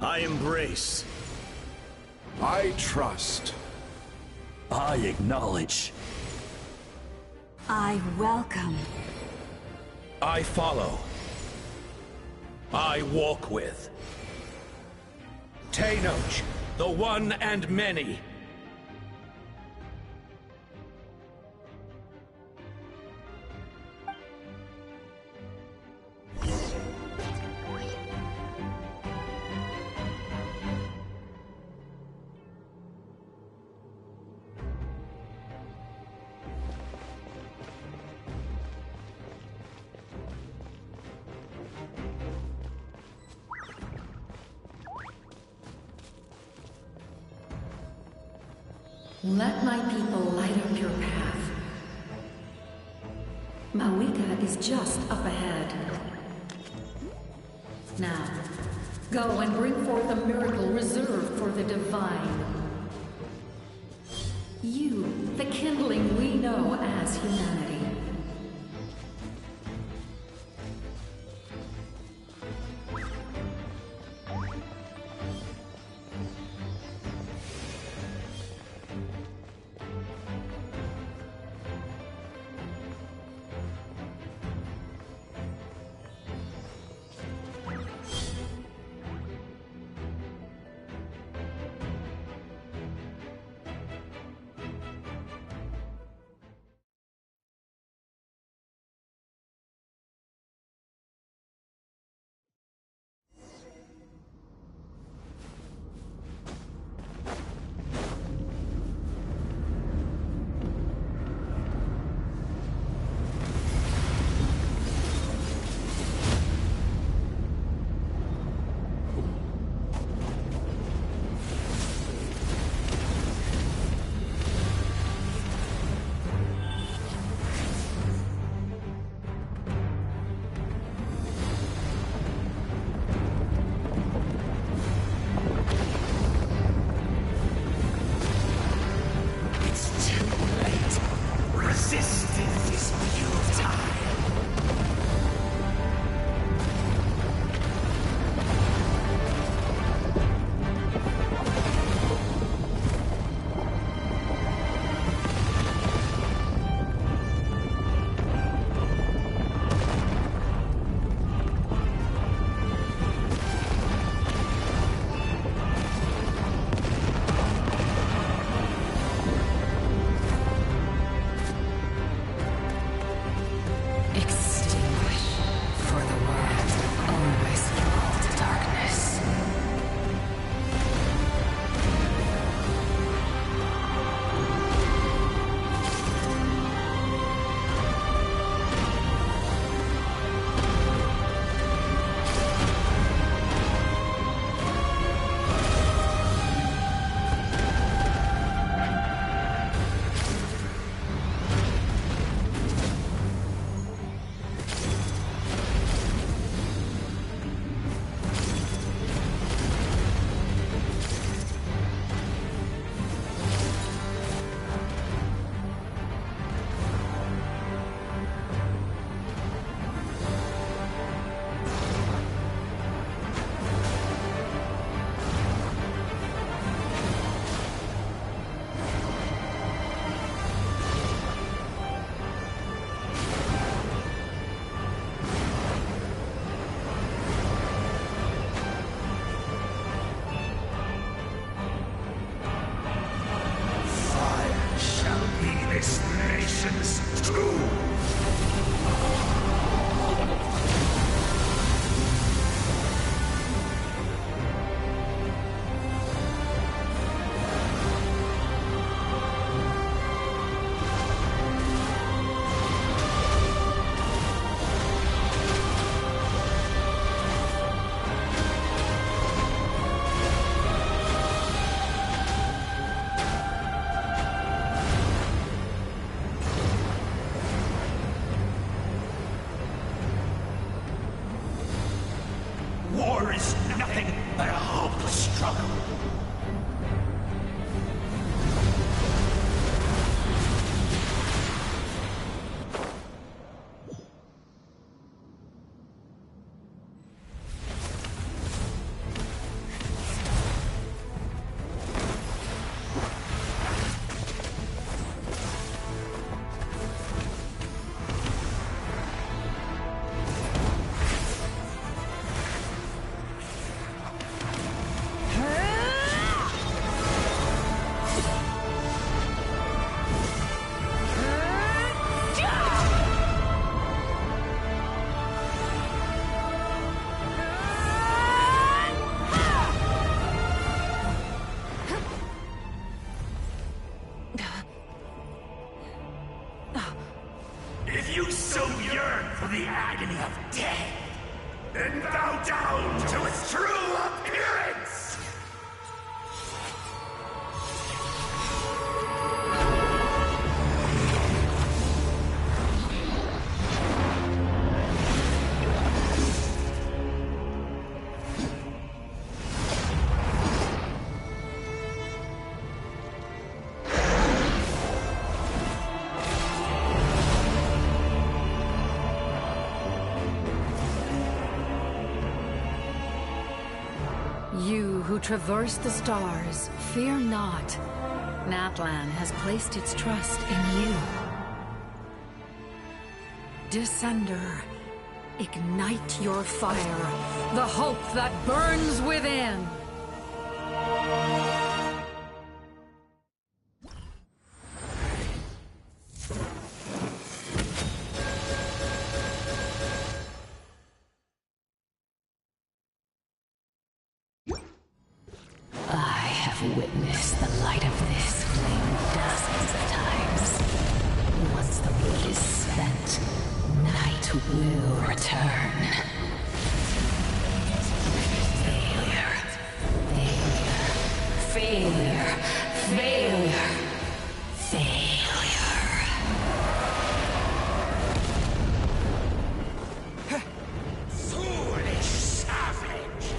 I embrace. I trust. I acknowledge. I welcome. I follow. I walk with. Tenoch, the one and many. Let my people light up your path. Mawika is just up ahead. Now, go and bring forth a miracle reserved for the divine. You, the kindling we know as humanity. If you so yearn for the agony of death, then bow down to its true appearance! You who traverse the stars, fear not. Natlan has placed its trust in you. Descender, ignite your fire, the hope that burns within. Witness the light of this flame dozens of times. Once the wood is spent, night will return. Failure. Failure. Failure. Failure. Failure. Foolish savage!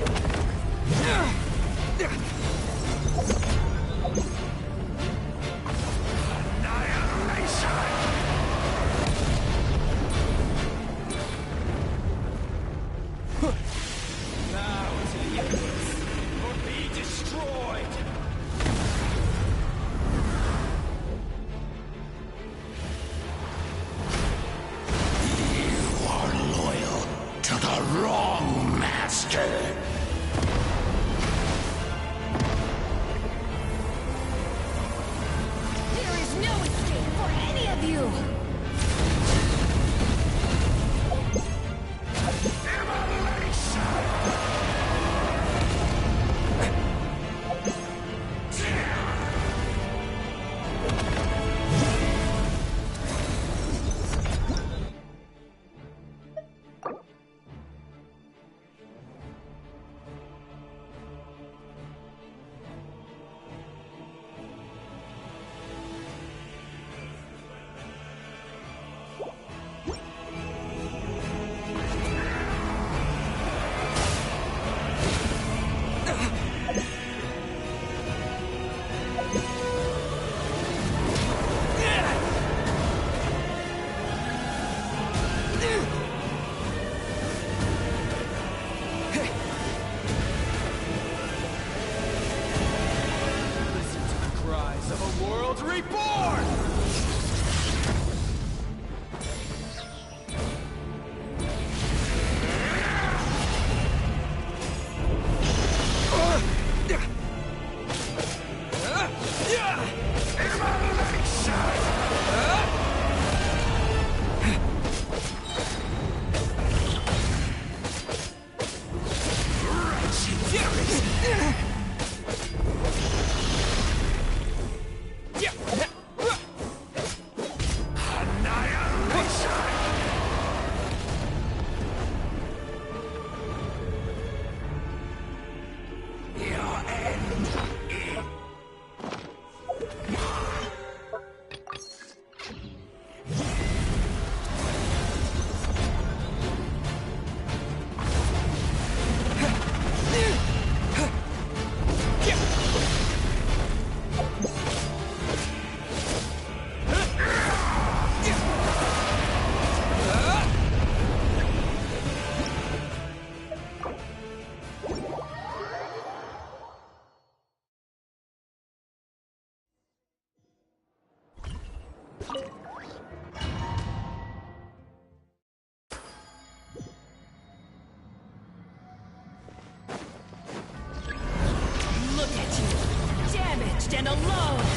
and alone!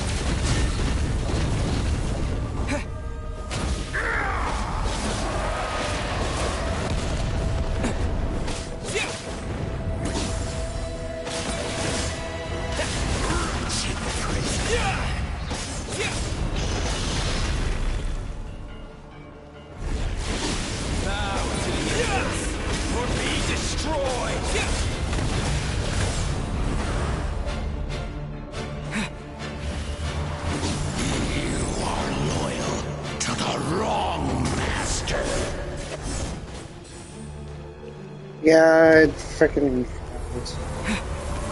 Yeah, it freaking.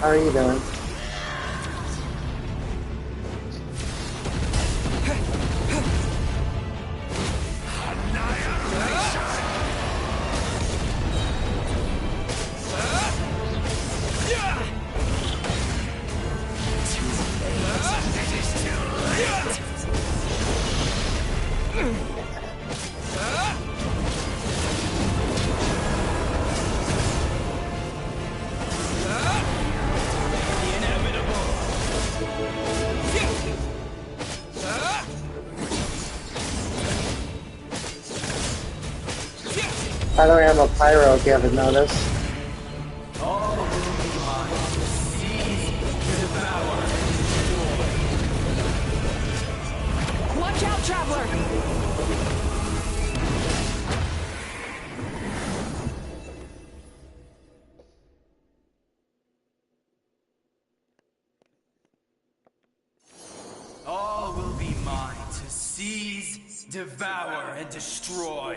How are you doing? I don't have a pyro if you haven't noticed. Watch out, traveler! All will be mine to seize, devour, and destroy.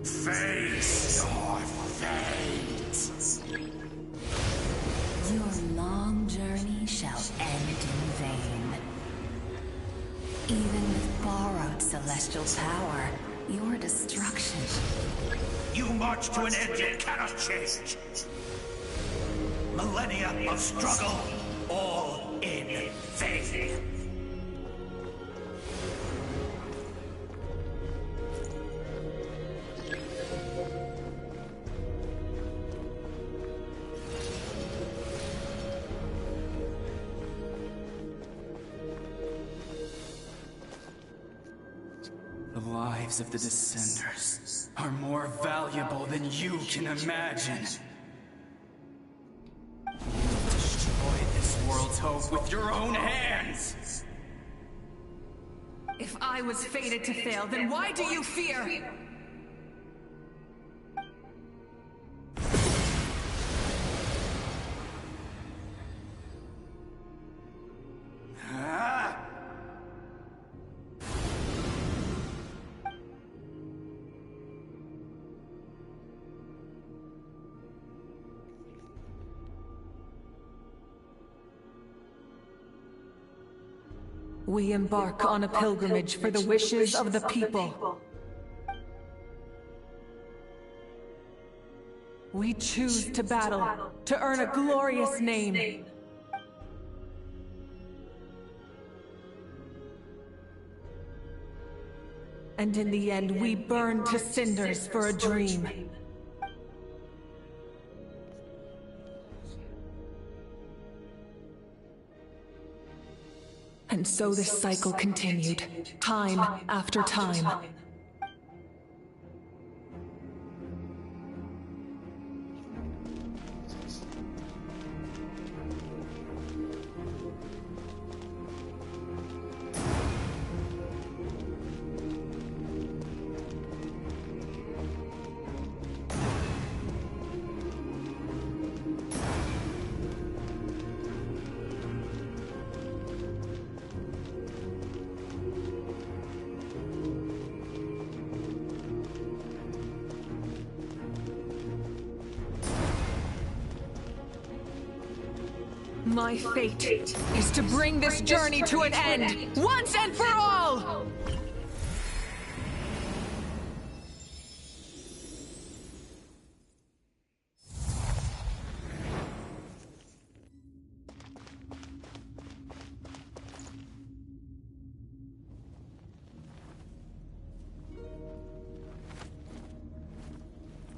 Face your fate. Your long journey shall end in vain. Even with borrowed celestial power, your destruction. You march to an end you cannot change. Millennia of struggle, all in vain. The lives of the Descenders are more valuable than you can imagine. You destroyed this world's hope with your own hands! If I was fated to fail, then why do you fear? Ah! We embark on a pilgrimage for the wishes of the people. We choose to battle, to earn a glorious name. And in the end, we burn to cinders for a dream. And so this cycle continued, time after time. My fate is to bring this journey to an end, once and for all!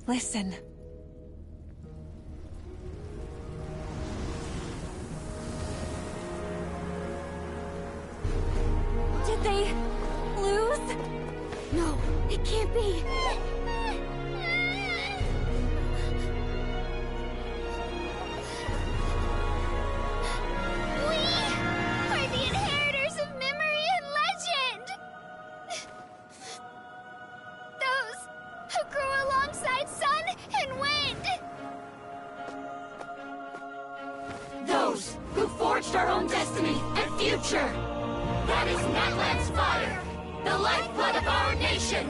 Listen. Did they lose? No, it can't be. We are the inheritors of memory and heroes who forged our own destiny and future. That is Natlan's fire, the lifeblood of our nation.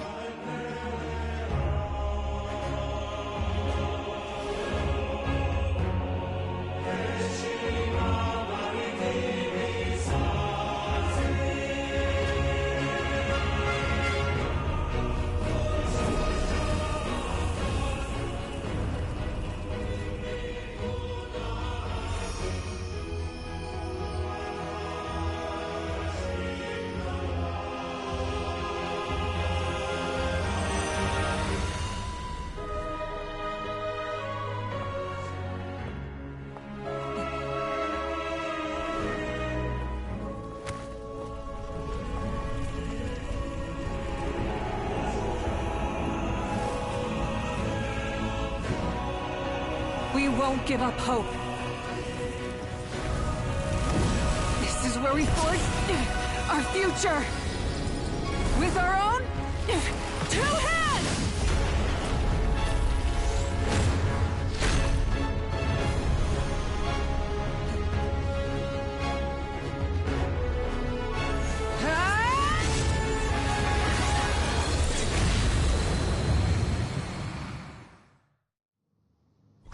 We won't give up hope. This is where we forge our future. With our own 2 hands!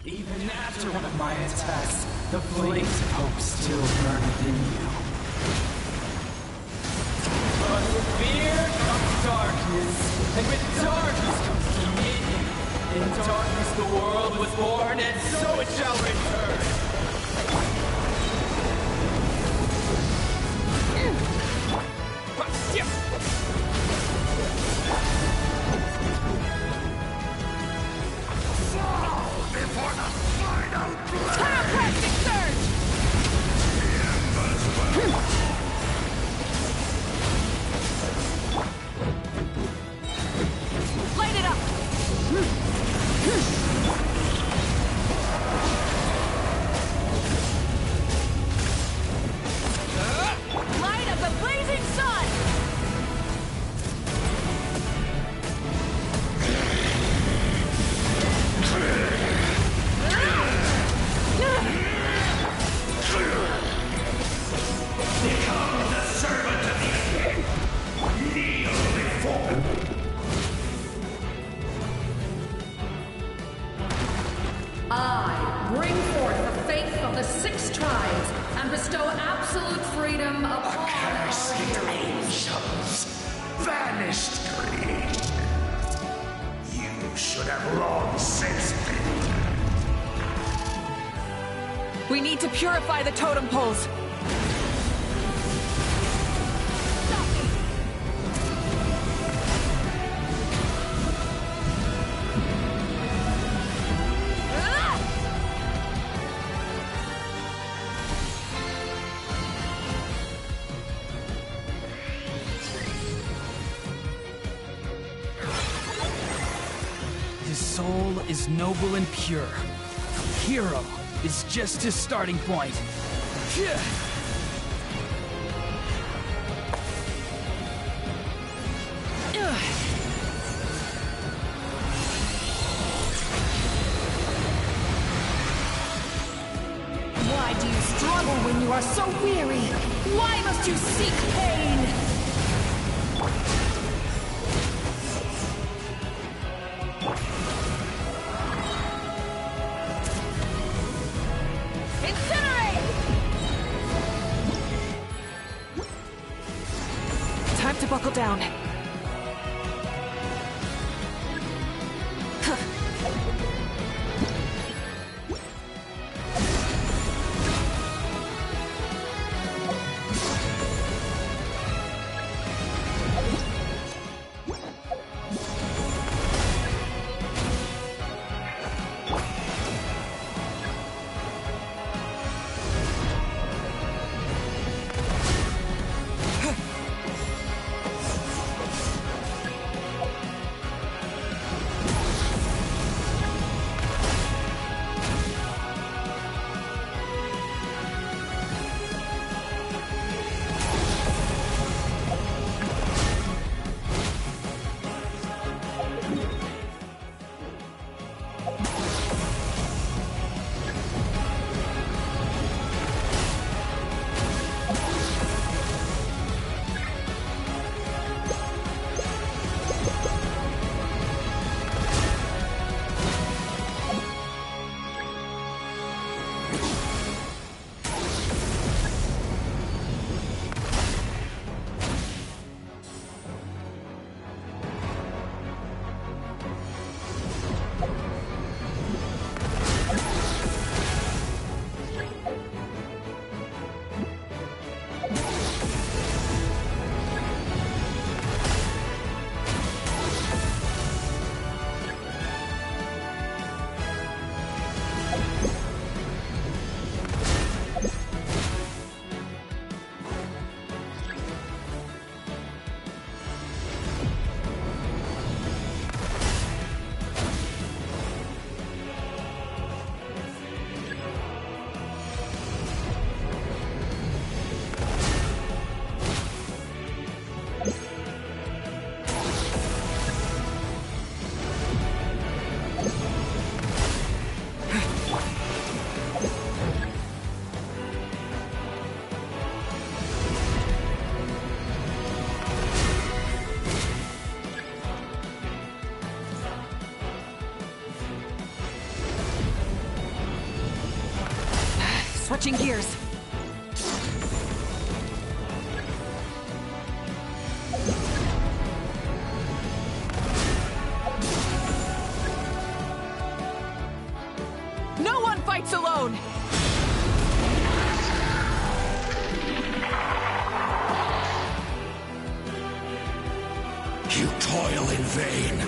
Even after one of my attacks, the flames of hope still burn within you. But with fear comes darkness, and with darkness comes dominion. In darkness the world was born, and so it shall return. Chiropractic surge! Light it up! Light of the blazing sun! Become the servant of the end. Kneel before me. I bring forth the faith of the 6 tribes and bestow absolute freedom upon our Accursed heroes. angels, vanished greed. You should have long since been dead. We need to purify the totem poles. His soul is noble and pure. Hero is just his starting point. Why do you struggle when you are so weary? Why must you seek pain? Incinerate! Time to buckle down. Switching gears. No one fights alone! You toil in vain,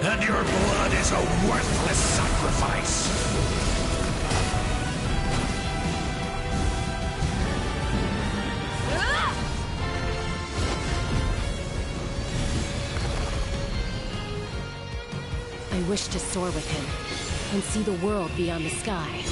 and your blood is a worthless sacrifice. I wish to soar with him, and see the world beyond the sky.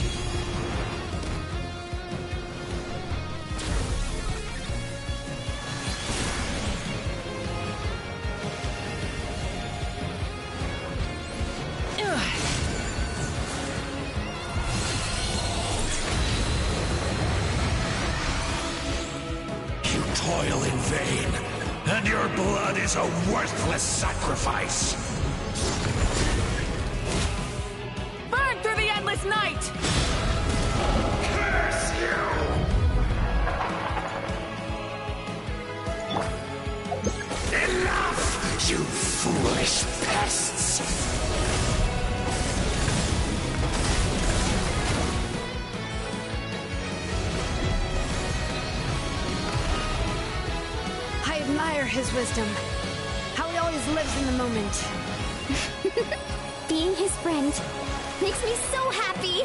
You toil in vain, and your blood is a worthless sacrifice. Burn through the endless night! Curse you! Enough, you foolish pests! I admire his wisdom. How he always lives in the moment. Being his friend makes me so happy!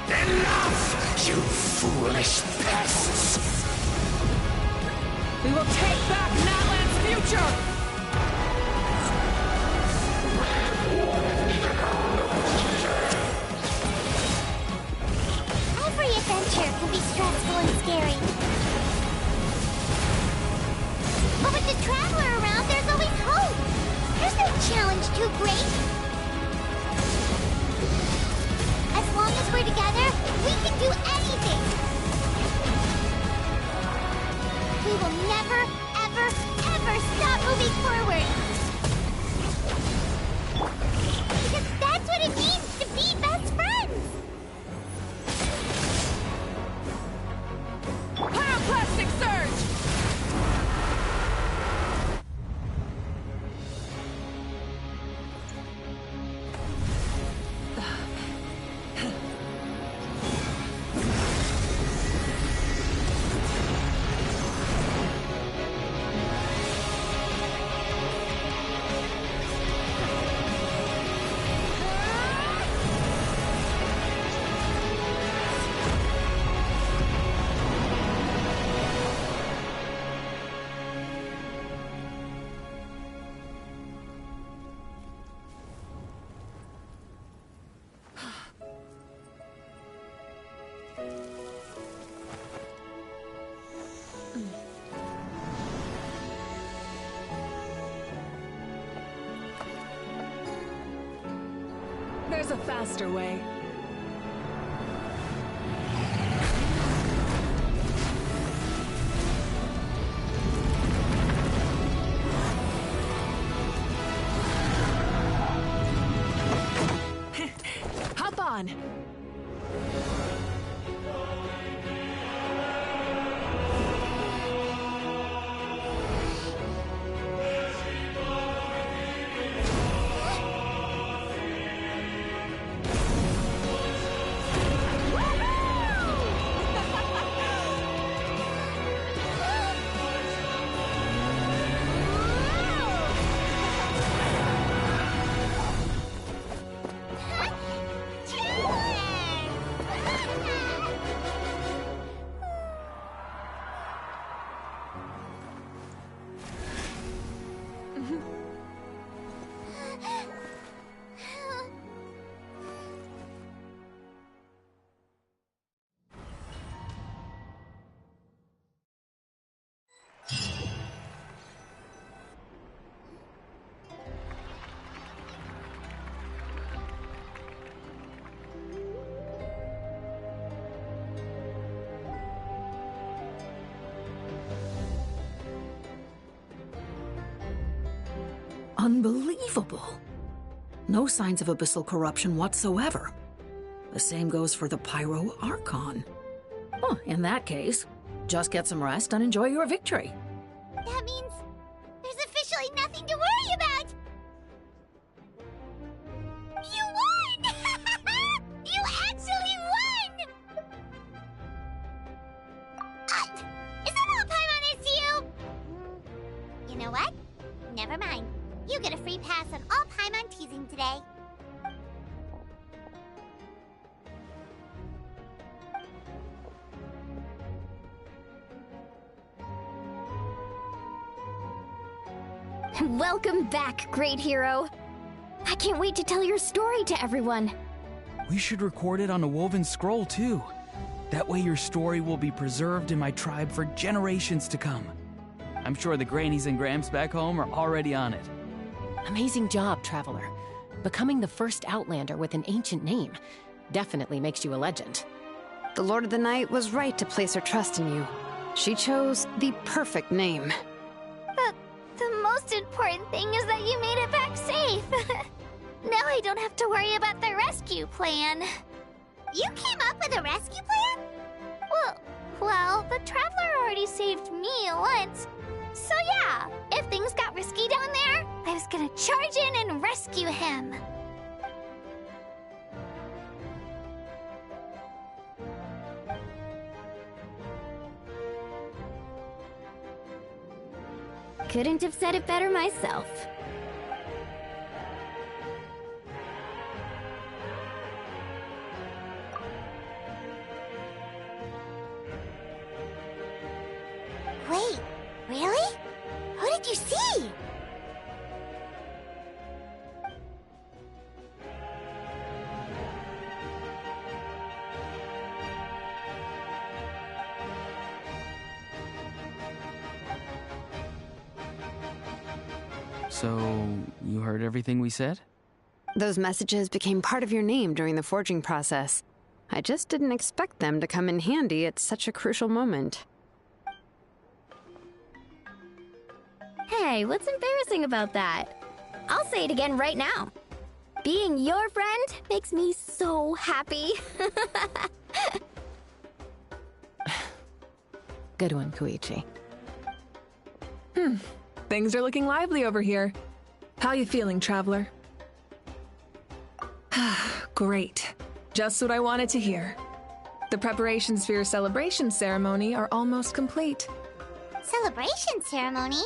Enough, you foolish pests! We will take back Natlan's future! Every adventure can be stressful and scary. But with the Traveler around, there's always hope! There's no challenge too great! As long as we're together, we can do anything! We will never, ever, ever stop moving forward! Because that's what it means to be best friends! Pyroclastic surge! There's a faster way. Hop on! Unbelievable. No signs of abyssal corruption whatsoever. The same goes for the Pyro Archon. Oh, in that case, just get some rest and enjoy your victory. That means there's officially nothing to worry about! You won! You actually won! Is that all Paimon is to you? You know what? Never mind. You get a free pass on all Paimon teasing today. Welcome back, great hero. I can't wait to tell your story to everyone. We should record it on a woven scroll, too. That way your story will be preserved in my tribe for generations to come. I'm sure the grannies and gramps back home are already on it. Amazing job, Traveler. Becoming the first Outlander with an ancient name definitely makes you a legend. The Lord of the Night was right to place her trust in you. She chose the perfect name. The most important thing is that you made it back safe. Now I don't have to worry about the rescue plan. You came up with a rescue plan? Well, the Traveler already saved me once. So yeah, if things got risky down there, I was gonna charge in and rescue him. Couldn't have said it better myself. Wait, really? Who did you see? So, you heard everything we said? Those messages became part of your name during the forging process. I just didn't expect them to come in handy at such a crucial moment. Hey, what's embarrassing about that? I'll say it again right now. Being your friend makes me so happy. Good one, Koichi. Things are looking lively over here. How you feeling, Traveler? Great. Just what I wanted to hear. The preparations for your celebration ceremony are almost complete. Celebration ceremony?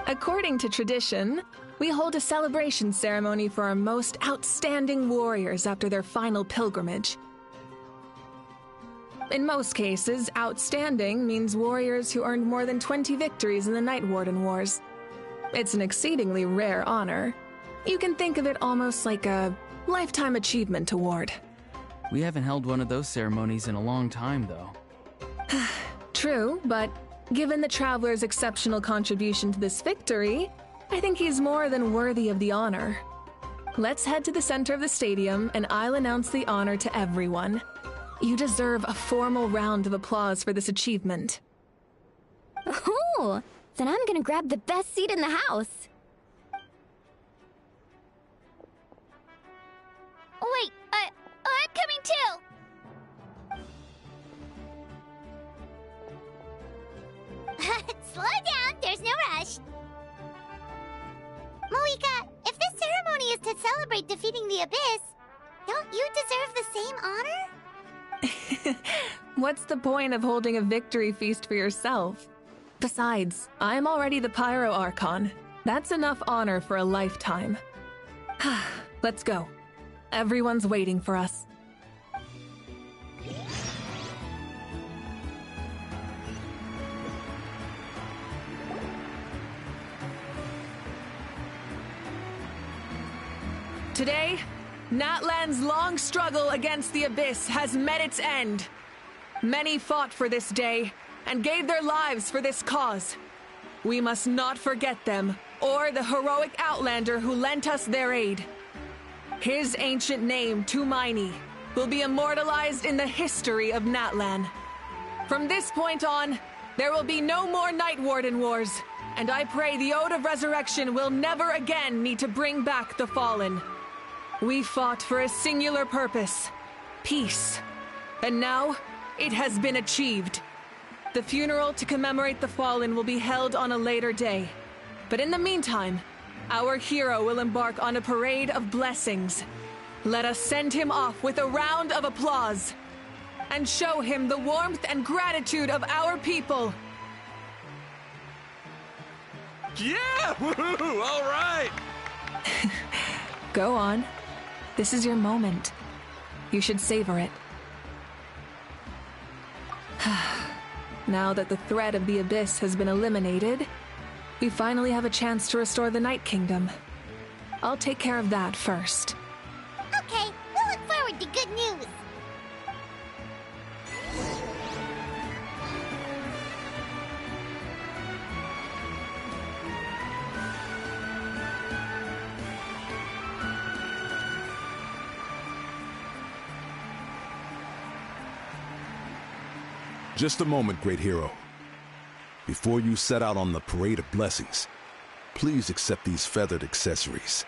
According to tradition, we hold a celebration ceremony for our most outstanding warriors after their final pilgrimage. In most cases, outstanding means warriors who earned more than 20 victories in the Night Warden Wars. It's an exceedingly rare honor. You can think of it almost like a lifetime achievement award. We haven't held one of those ceremonies in a long time, though. True, but given the Traveler's exceptional contribution to this victory, I think he's more than worthy of the honor. Let's head to the center of the stadium, and I'll announce the honor to everyone. You deserve a formal round of applause for this achievement. Ooh, then I'm gonna grab the best seat in the house. Wait, I'm coming too! Slow down, there's no rush. Moika, if this ceremony is to celebrate defeating the Abyss, don't you deserve the same honor? What's the point of holding a victory feast for yourself? Besides, I'm already the Pyro Archon. That's enough honor for a lifetime. Let's go. Everyone's waiting for us. Today, Natlan's long struggle against the Abyss has met its end. Many fought for this day and gave their lives for this cause. We must not forget them or the heroic Outlander who lent us their aid. His ancient name, Tumaini, will be immortalized in the history of Natlan. From this point on, there will be no more Night Warden Wars, and I pray the Ode of Resurrection will never again need to bring back the fallen. We fought for a singular purpose, peace, and now it has been achieved. The funeral to commemorate the fallen will be held on a later day, but in the meantime, our hero will embark on a parade of blessings. Let us send him off with a round of applause and show him the warmth and gratitude of our people. Yeah! Woohoo! All right! Go on. This is your moment. You should savor it. Now that the threat of the Abyss has been eliminated, we finally have a chance to restore the Night Kingdom. I'll take care of that first. Okay, we'll look forward to good news. Just a moment, great hero. Before you set out on the Parade of Blessings, please accept these feathered accessories.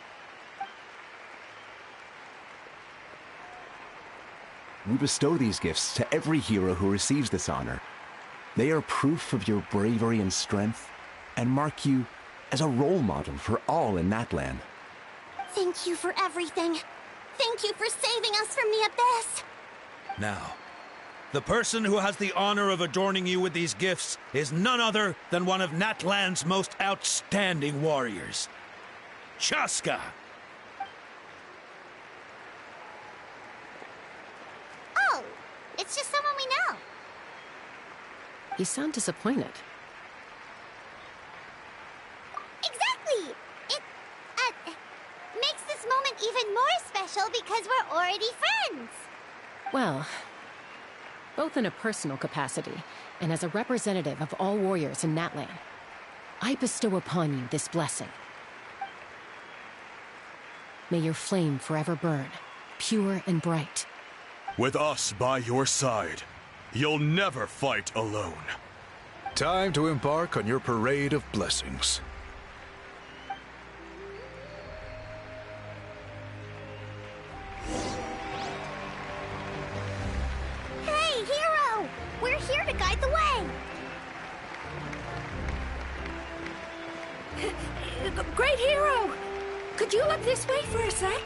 We bestow these gifts to every hero who receives this honor. They are proof of your bravery and strength, and mark you as a role model for all in Natlan. Thank you for everything. Thank you for saving us from the Abyss. Now, the person who has the honor of adorning you with these gifts is none other than one of Natlan's most outstanding warriors, Chaska. Oh, it's just someone we know. You sound disappointed. Exactly! It, makes this moment even more special because we're already friends. Well, both in a personal capacity and as a representative of all warriors in Natlan, I bestow upon you this blessing. May your flame forever burn, pure and bright. With us by your side, you'll never fight alone. Time to embark on your Parade of Blessings. Hey, hero! We're here to guide the way! Great hero! Could you look this way for a sec?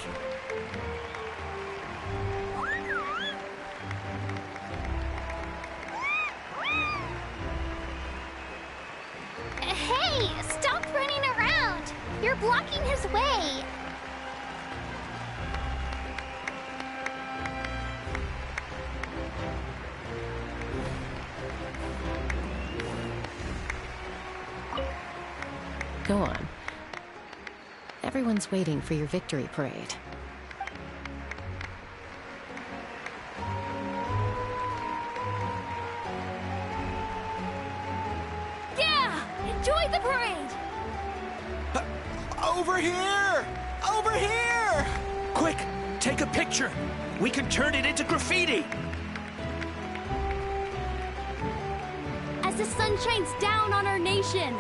Hey, stop running around! You're blocking his way! Go on. Everyone's waiting for your victory parade. Yeah! Enjoy the parade! Over here! Over here! Quick, take a picture. We can turn it into graffiti. As the sun shines down on our nation!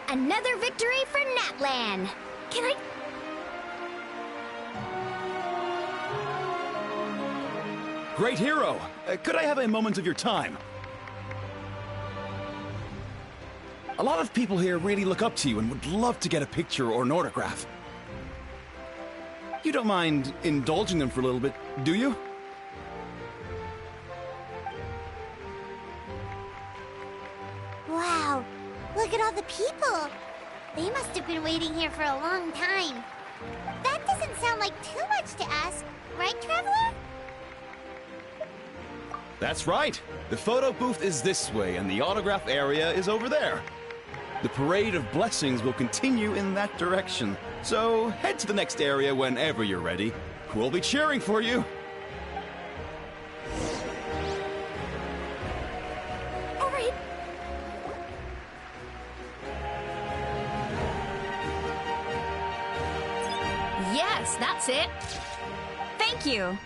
Another victory for Natlan! Can I... Great hero! Could I have a moment of your time? A lot of people here really look up to you and would love to get a picture or an autograph. You don't mind indulging them for a little bit, do you? Wow, look at all the people! They must have been waiting here for a long time. That doesn't sound like too much to ask, right, Traveler? That's right. The photo booth is this way and the autograph area is over there. The Parade of Blessings will continue in that direction. So head to the next area whenever you're ready. We'll be cheering for you. All right. Yes, that's it. Thank you.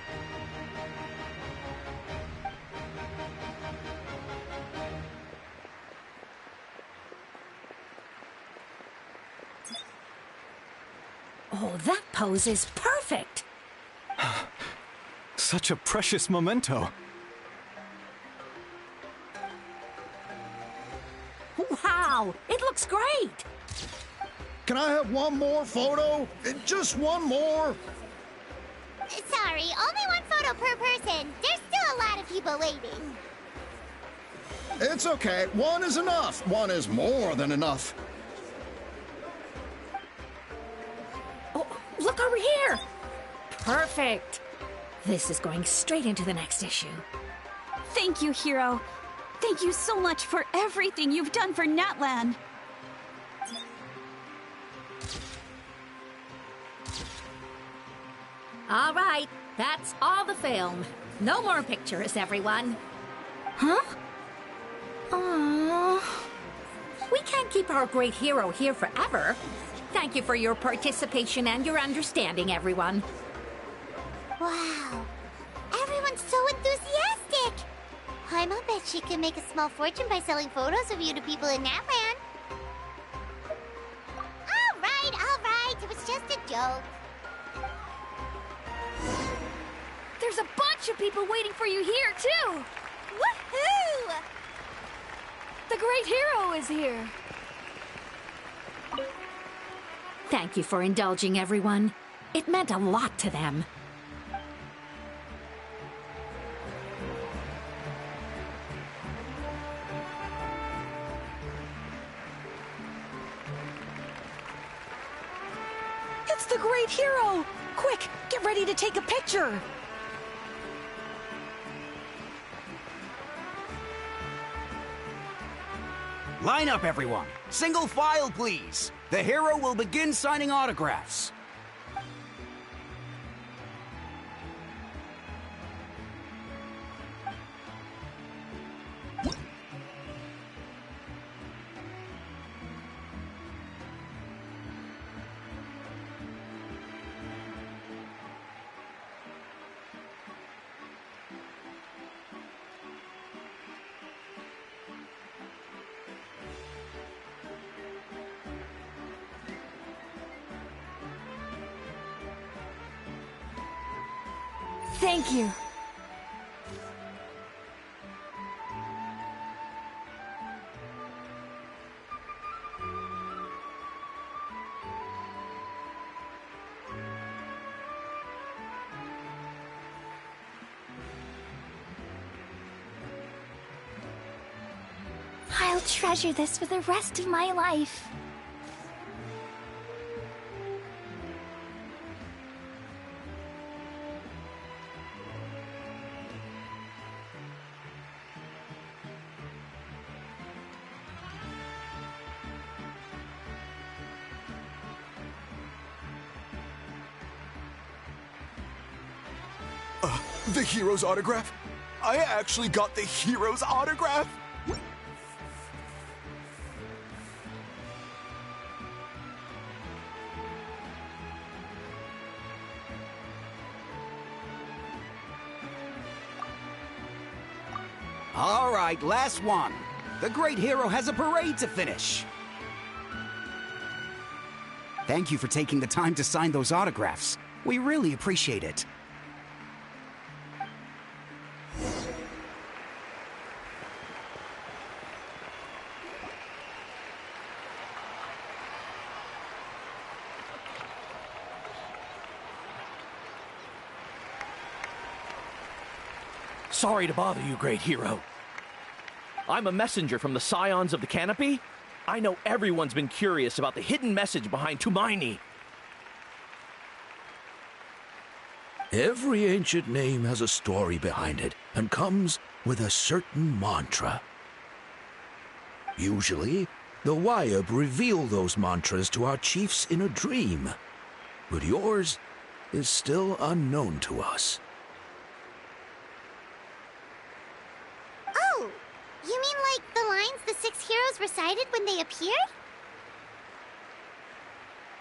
Oh, that pose is perfect! Such a precious memento. Wow, it looks great! Can I have one more photo? Just one more? Sorry, only one photo per person. There's still a lot of people waiting. It's okay. One is enough. One is more than enough. Oh, look over here! Perfect! This is going straight into the next issue. Thank you, Hero. Thank you so much for everything you've done for Natlan. All right, that's all the film. No more pictures, everyone. Huh? Aww. We can't keep our great hero here forever. Thank you for your participation and your understanding, everyone. Wow. Everyone's so enthusiastic. Paimon bet she can make a small fortune by selling photos of you to people in Natlan. All right. It was just a joke. There's a bunch of people waiting for you here, too! Woohoo! The great hero is here. Thank you for indulging, everyone. It meant a lot to them. It's the great hero! Quick, get ready to take a picture! Line up, everyone. Single file, please. The hero will begin signing autographs. Thank you. I'll treasure this for the rest of my life. The hero's autograph? I actually got the hero's autograph? All right, last one. The great hero has a parade to finish. Thank you for taking the time to sign those autographs. We really appreciate it. Sorry to bother you, great hero. I'm a messenger from the Scions of the Canopy. I know everyone's been curious about the hidden message behind Tumaini. Every ancient name has a story behind it and comes with a certain mantra. Usually, the Wyab reveal those mantras to our chiefs in a dream, but yours is still unknown to us. Oh, you mean like the lines the 6 heroes recited when they appeared?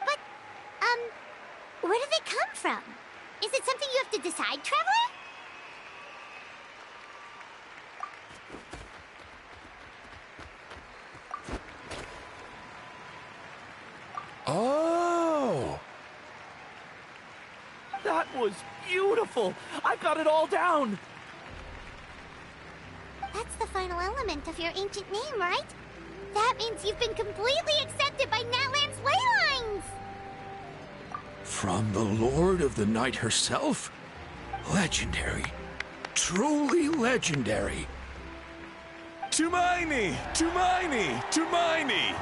But, where did they come from? Is it something you have to decide, Traveler? Oh! That was beautiful! I've got it all down! That's the final element of your ancient name, right? That means you've been completely accepted by Natlan's ley lines! From the Lord of the Night herself? Legendary. Truly legendary. Tumaini! Tumaini! Tumaini!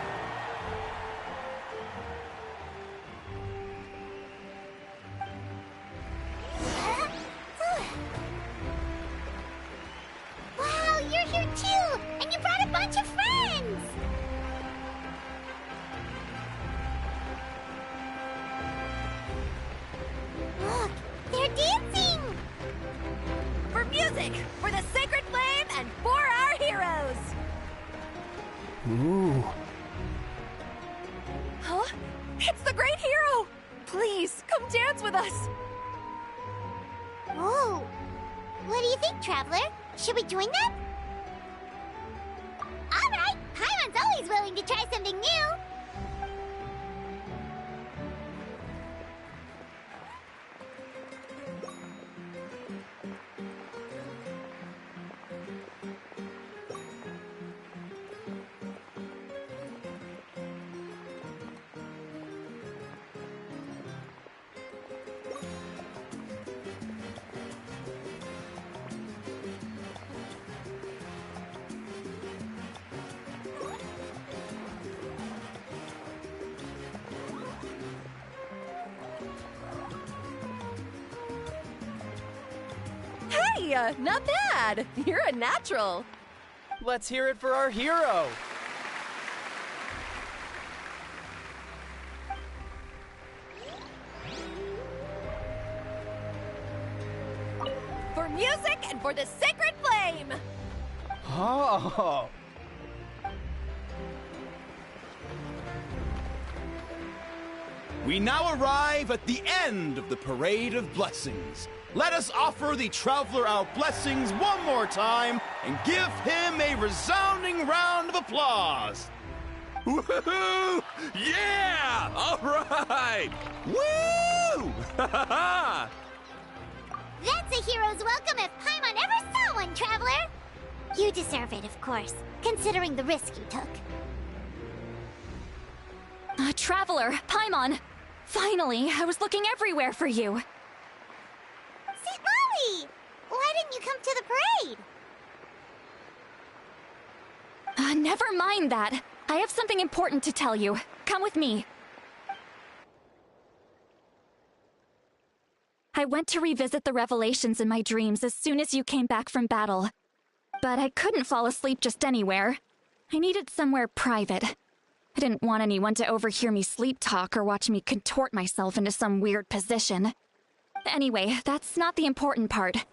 Wow, you're here too! And you brought a bunch of friends! Look, they're dancing! For music, for the sacred flame, and for our heroes! Ooh. Huh? It's the great hero! Please, come dance with us! Whoa! What do you think, Traveler? Should we join them? Alright! Paimon's always willing to try something new! Hey, not bad! You're a natural! Let's hear it for our hero! For music and for the sacred flame! Oh! We now arrive at the end of the Parade of Blessings. Let us offer the Traveler our blessings one more time and give him a resounding round of applause. Woohoo! Yeah! All right! Woo! That's a hero's welcome if Paimon ever saw one, Traveler! You deserve it, of course, considering the risk you took. Traveler, Paimon! Finally, I was looking everywhere for you. St. Molly! Why didn't you come to the parade? Never mind that. I have something important to tell you. Come with me. I went to revisit the revelations in my dreams as soon as you came back from battle. But I couldn't fall asleep just anywhere. I needed somewhere private. I didn't want anyone to overhear me sleep talk or watch me contort myself into some weird position. Anyway, that's not the important part.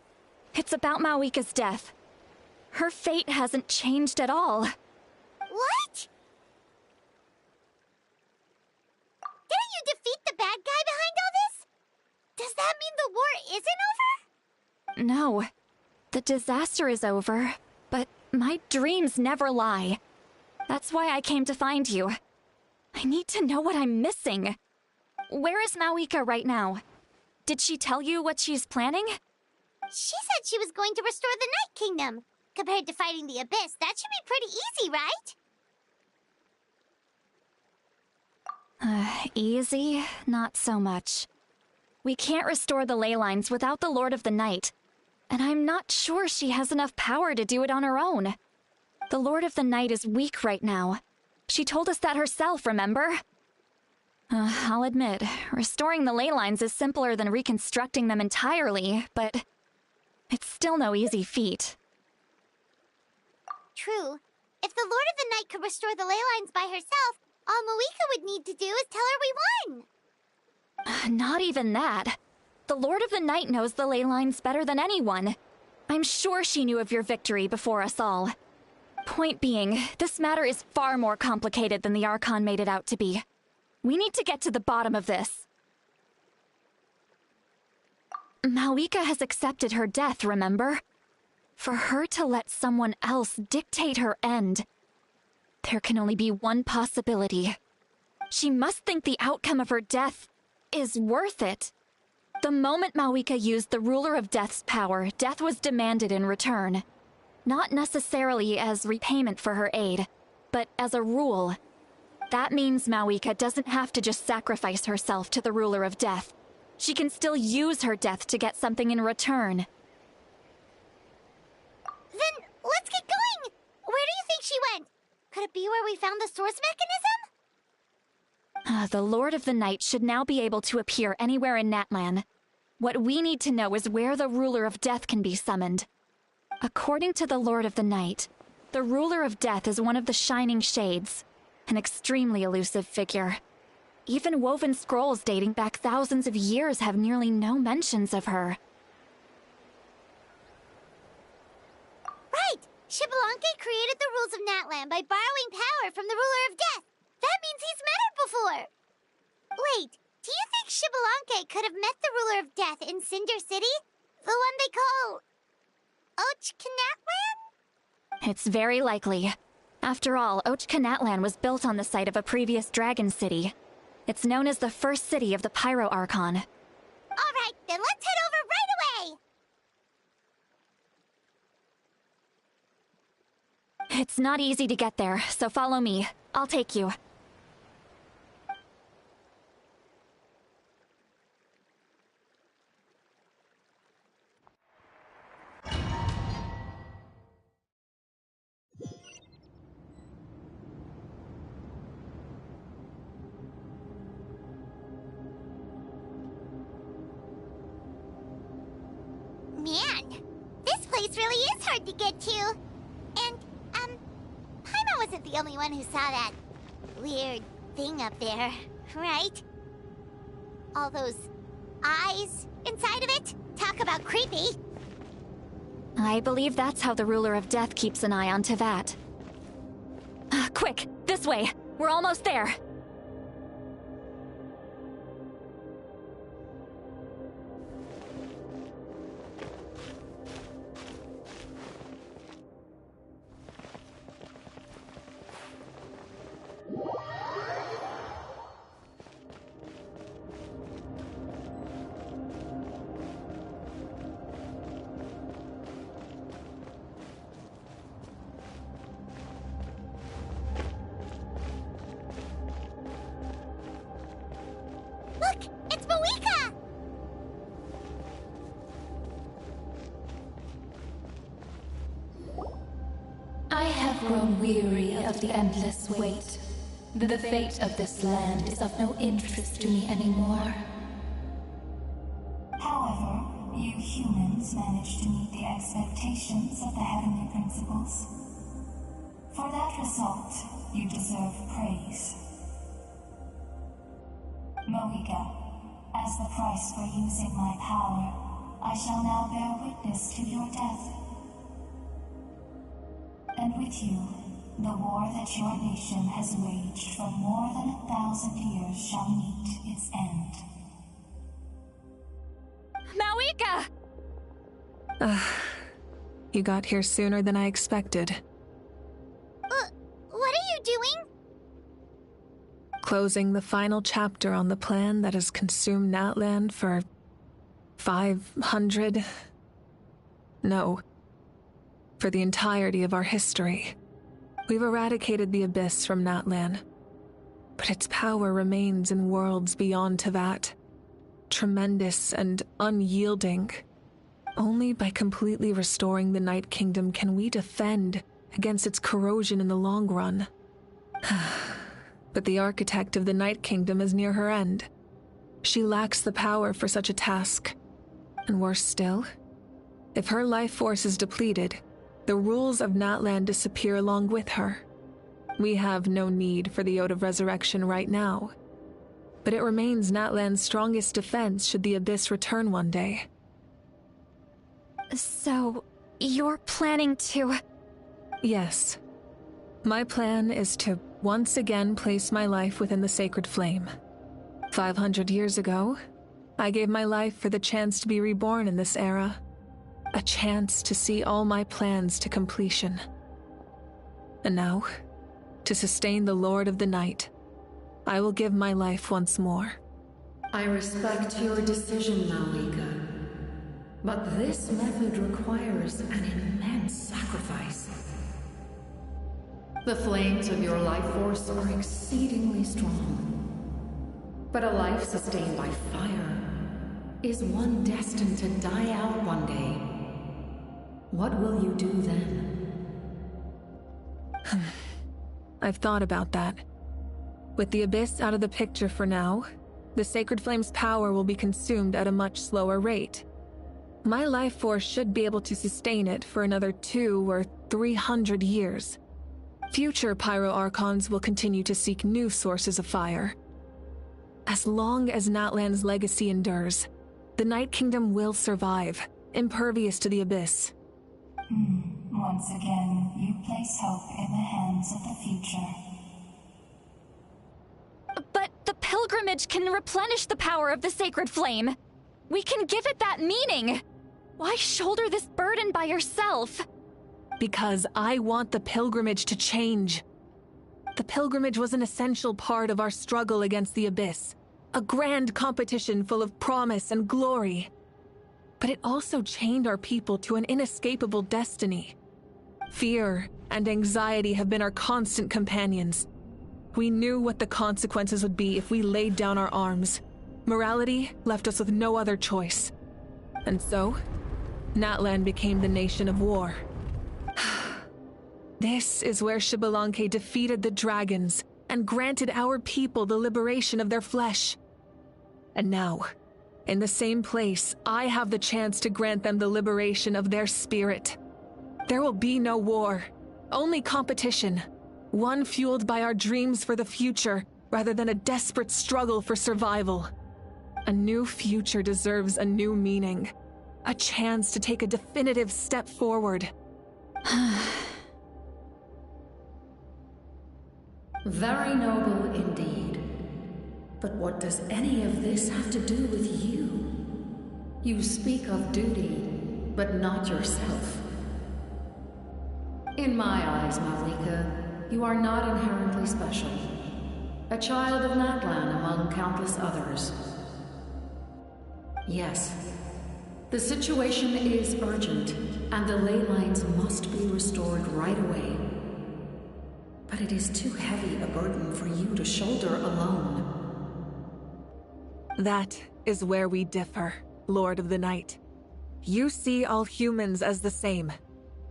It's about Mawika's death. Her fate hasn't changed at all. What? Didn't you defeat the bad guy behind all this? Does that mean the war isn't over? No. The disaster is over, but my dreams never lie. That's why I came to find you. I need to know what I'm missing. Where is Mawika right now? Did she tell you what she's planning? She said she was going to restore the Night Kingdom. Compared to fighting the Abyss, that should be pretty easy, right? Easy? Not so much. We can't restore the ley lines without the Lord of the Night. And I'm not sure she has enough power to do it on her own. The Lord of the Night is weak right now. She told us that herself, remember? I'll admit, restoring the ley lines is simpler than reconstructing them entirely, but it's still no easy feat. True. If the Lord of the Night could restore the ley lines by herself, all Mawika would need to do is tell her we won. Not even that. The Lord of the Night knows the ley lines better than anyone. I'm sure she knew of your victory before us all. Point being, this matter is far more complicated than the Archon made it out to be. We need to get to the bottom of this. Mawika has accepted her death, remember? For her to let someone else dictate her end, there can only be one possibility. She must think the outcome of her death is worth it. The moment Mawika used the Ruler of Death's power, death was demanded in return. Not necessarily as repayment for her aid, but as a rule. That means Mawika doesn't have to just sacrifice herself to the Ruler of Death. She can still use her death to get something in return. Then let's get going! Where do you think she went? Could it be where we found the source mechanism? The Lord of the Night should now be able to appear anywhere in Natlan. What we need to know is where the Ruler of Death can be summoned. According to the Lord of the Night, the Ruler of Death is one of the Shining Shades, an extremely elusive figure. Even woven scrolls dating back thousands of years have nearly no mentions of her. Right! Xbalanque created the rules of Natlan by borrowing power from the Ruler of Death. That means he's met her before! Wait, do you think Xbalanque could have met the Ruler of Death in Cinder City? The one they call... Natlan? It's very likely. After all, Natlan was built on the site of a previous dragon city. It's known as the first city of the Pyro Archon. Alright, then let's head over right away! It's not easy to get there, so follow me. I'll take you. Man, this place really is hard to get to. And, Paimon wasn't the only one who saw that weird thing up there, right? All those eyes inside of it? Talk about creepy. I believe that's how the Ruler of Death keeps an eye on Tevat. Quick, this way! We're almost there! Look! It's Mawika! I have grown weary of the endless wait. The fate of this land is of no interest to me anymore. However, you humans managed to meet the expectations of the Heavenly Principles. For that result, you deserve praise. Mawika, as the price for using my power, I shall now bear witness to your death. And with you, the war that your nation has waged for more than 1,000 years shall meet its end. Mawika! You got here sooner than I expected. What are you doing? Closing the final chapter on the plan that has consumed Natlan for 500... No. For the entirety of our history. We've eradicated the Abyss from Natlan, but its power remains in worlds beyond Tevat. Tremendous and unyielding. Only by completely restoring the Night Kingdom can we defend against its corrosion in the long run. But the architect of the Night Kingdom is near her end. She lacks the power for such a task. And worse still, if her life force is depleted, the rules of Natlan disappear along with her. We have no need for the Ode of Resurrection right now, but it remains Natlan's strongest defense should the Abyss return one day. So, you're planning to... Yes. My plan is to once again place my life within the sacred flame. 500 years ago, I gave my life for the chance to be reborn in this era. A chance to see all my plans to completion. And now, to sustain the Lord of the Night, I will give my life once more. I respect your decision, Malika. But this method requires an immense sacrifice. The flames of your life force are exceedingly strong. But a life sustained by fire is one destined to die out one day. What will you do then? I've thought about that. With the Abyss out of the picture for now, the Sacred Flame's power will be consumed at a much slower rate. My life force should be able to sustain it for another 200 or 300 years. Future Pyro Archons will continue to seek new sources of fire. As long as Natlan's legacy endures, the Night Kingdom will survive, impervious to the Abyss. Once again, you place hope in the hands of the future. But the pilgrimage can replenish the power of the Sacred Flame. We can give it that meaning. Why shoulder this burden by yourself? Because I want the pilgrimage to change. The pilgrimage was an essential part of our struggle against the Abyss, a grand competition full of promise and glory. But it also chained our people to an inescapable destiny. Fear and anxiety have been our constant companions. We knew what the consequences would be if we laid down our arms. Morality left us with no other choice. And so, Natlan became the nation of war. This is where Xbalanque defeated the dragons and granted our people the liberation of their flesh. And now, in the same place, I have the chance to grant them the liberation of their spirit. There will be no war, only competition, one fueled by our dreams for the future rather than a desperate struggle for survival. A new future deserves a new meaning, a chance to take a definitive step forward. Very noble indeed. But what does any of this have to do with you? You speak of duty, but not yourself. In my eyes, Malika, you are not inherently special. A child of Natlan among countless others. Yes, the situation is urgent, and the ley lines must be restored right away. But it is too heavy a burden for you to shoulder alone. That is where we differ, Lord of the Night. You see all humans as the same,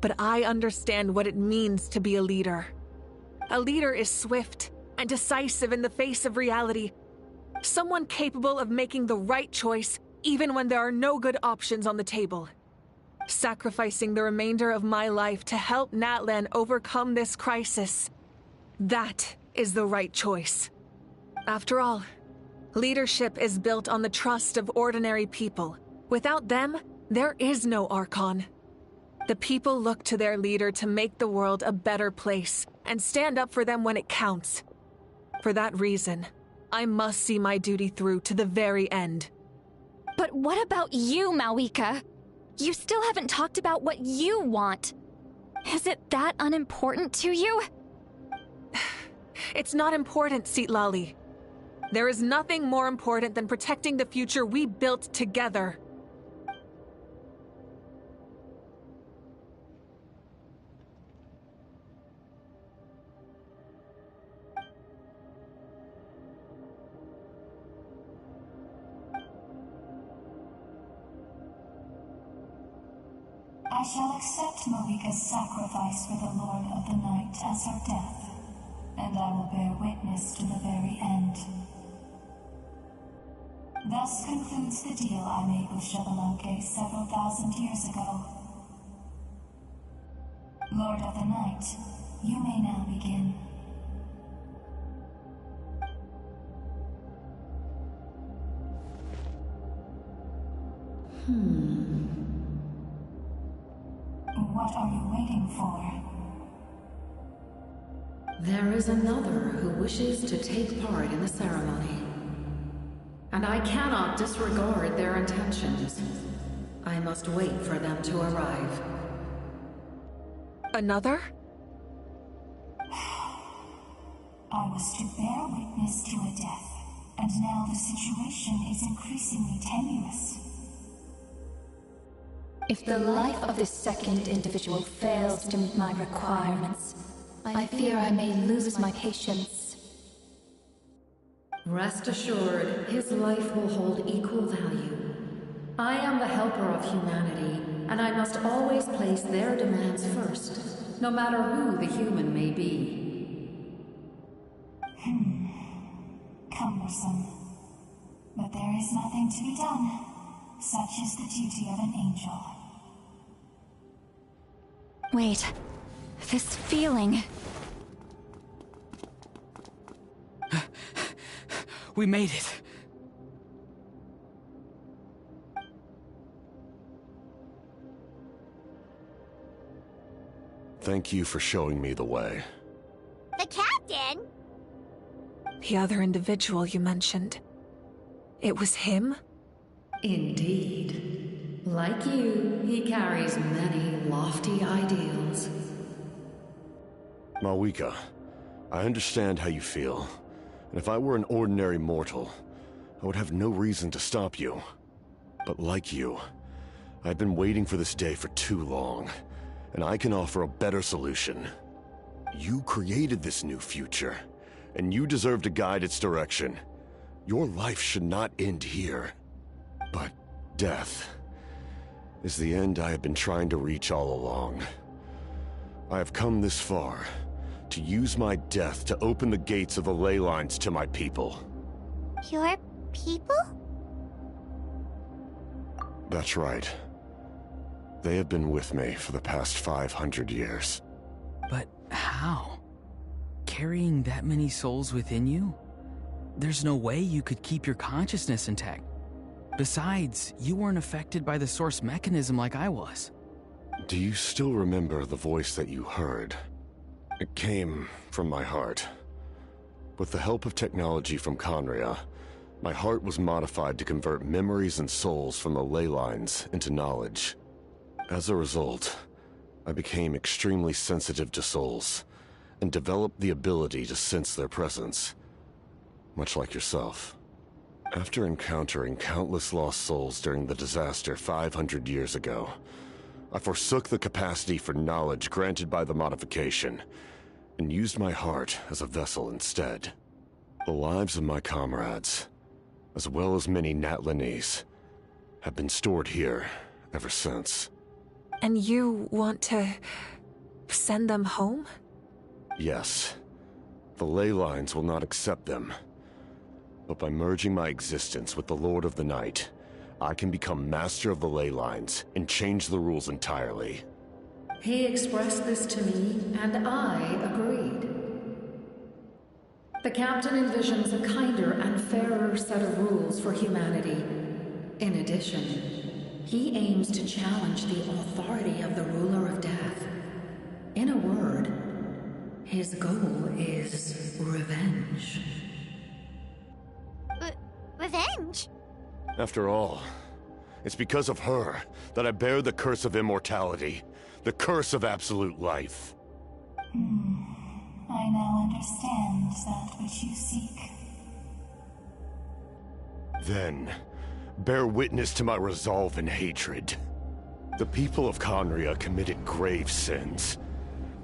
but I understand what it means to be a leader. A leader is swift and decisive in the face of reality. Someone capable of making the right choice even when there are no good options on the table. Sacrificing the remainder of my life to help Natlan overcome this crisis. That is the right choice. After all, leadership is built on the trust of ordinary people. Without them, there is no Archon. The people look to their leader to make the world a better place and stand up for them when it counts. For that reason, I must see my duty through to the very end. But what about you, Malika? You still haven't talked about what you want. Is it that unimportant to you? It's not important, Citlali. There is nothing more important than protecting the future we built together. I shall accept Malika's sacrifice for the Lord of the Night as her death, and I will bear witness to the very end. Thus concludes the deal I made with Xbalanque several thousand years ago. Lord of the Night, you may now begin. What are you waiting for? There is another who wishes to take part in the ceremony. And I cannot disregard their intentions. I must wait for them to arrive. Another? I was to bear witness to a death, And now the situation is increasingly tenuous. If the life of this second individual fails to meet my requirements, I fear I may lose my patience. Rest assured, his life will hold equal value. I am the helper of humanity, and I must always place their demands first, no matter who the human may be. Cumbersome. But there is nothing to be done. Such is the duty of an angel. Wait. This feeling. We made it. Thank you for showing me the way. The captain? The other individual you mentioned. It was him? Indeed. Like you, he carries many lofty ideals. Malwika, I understand how you feel. And if I were an ordinary mortal, I would have no reason to stop you. But like you, I've been waiting for this day for too long, and I can offer a better solution. You created this new future, and you deserve to guide its direction. Your life should not end here. But death is the end I have been trying to reach all along. I have come this far to use my death to open the gates of the ley lines to my people. Your people? That's right. They have been with me for the past 500 years. But how? Carrying that many souls within you? There's no way you could keep your consciousness intact. Besides, you weren't affected by the source mechanism like I was. Do you still remember the voice that you heard? It came from my heart. With the help of technology from Conria, my heart was modified to convert memories and souls from the ley lines into knowledge. As a result, I became extremely sensitive to souls, and developed the ability to sense their presence, much like yourself. After encountering countless lost souls during the disaster 500 years ago, I forsook the capacity for knowledge granted by the modification, and used my heart as a vessel instead. The lives of my comrades, as well as many Natlanese, have been stored here ever since. And you want to send them home? Yes. The ley lines will not accept them. But by merging my existence with the Lord of the Night, I can become master of the ley lines and change the rules entirely. He expressed this to me, and I agreed. The captain envisions a kinder and fairer set of rules for humanity. In addition, he aims to challenge the authority of the ruler of death. In a word, his goal is revenge. Revenge? After all, it's because of her that I bear the curse of immortality, the curse of absolute life. I now understand that which you seek. Then, bear witness to my resolve and hatred. The people of Conria committed grave sins,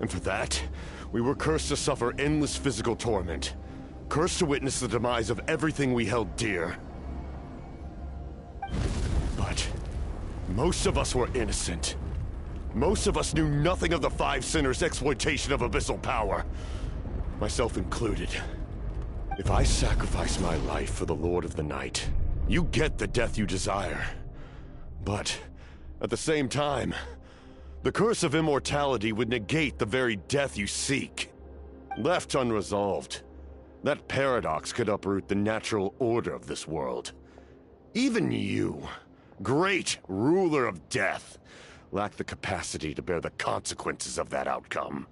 and for that, we were cursed to suffer endless physical torment, cursed to witness the demise of everything we held dear. But most of us were innocent. Most of us knew nothing of the Five Sinners' exploitation of abyssal power, myself included. If I sacrifice my life for the Lord of the Night, you get the death you desire. But at the same time, the curse of immortality would negate the very death you seek. Left unresolved, that paradox could uproot the natural order of this world. Even you, great ruler of death, lack the capacity to bear the consequences of that outcome.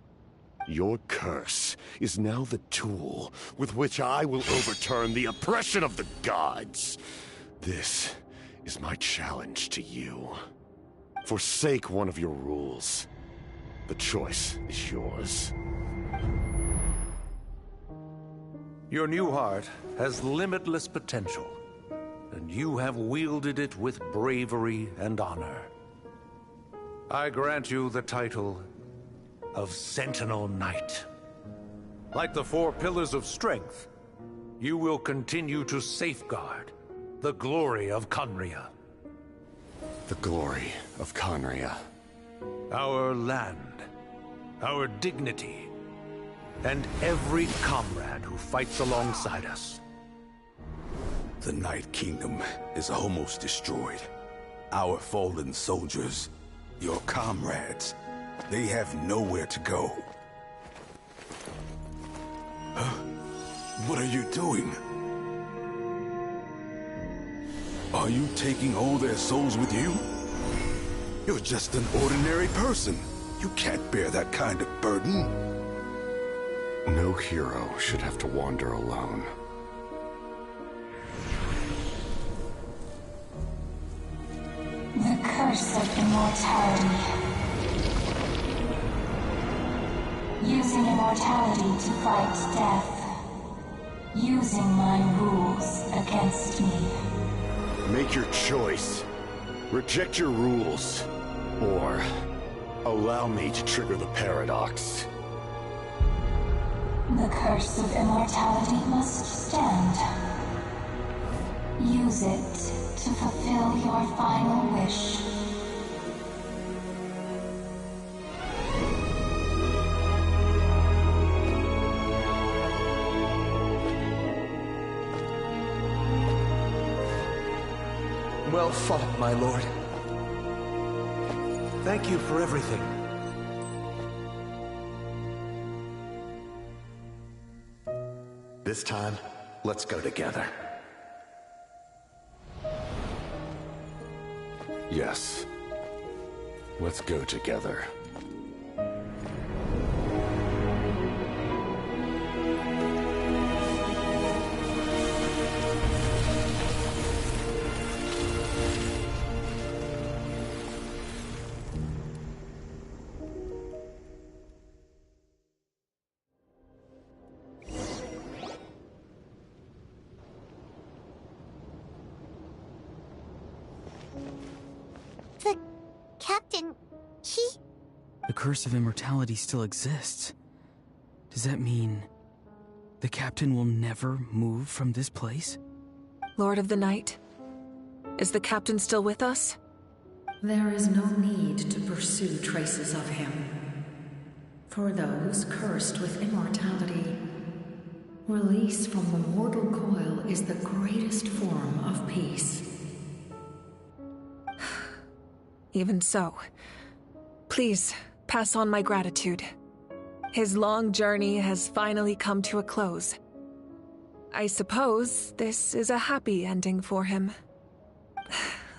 Your curse is now the tool with which I will overturn the oppression of the gods. This is my challenge to you. Forsake one of your rules. The choice is yours. Your new heart has limitless potential, and you have wielded it with bravery and honor. I grant you the title of Sentinel Knight. Like the 4 pillars of strength, you will continue to safeguard the glory of Conria. The glory of Conria. Our land, our dignity, and every comrade who fights alongside us. The Night Kingdom is almost destroyed. Our fallen soldiers, your comrades, they have nowhere to go. Huh? What are you doing? Are you taking all their souls with you? You're just an ordinary person. You can't bear that kind of burden. No hero should have to wander alone. The curse of immortality. Using immortality to fight death. Using my rules against me. Make your choice. Reject your rules. Or allow me to trigger the paradox. The curse of immortality must stand. Use it to fulfill your final wish. Well fought, my lord. Thank you for everything. This time, let's go together. Yes. Let's go together. The curse of immortality still exists. Does that mean the captain will never move from this place? Lord of the Night, is the captain still with us? There is no need to pursue traces of him. For those cursed with immortality, release from the mortal coil is the greatest form of peace. Even so, please pass on my gratitude. His long journey has finally come to a close. I suppose this is a happy ending for him.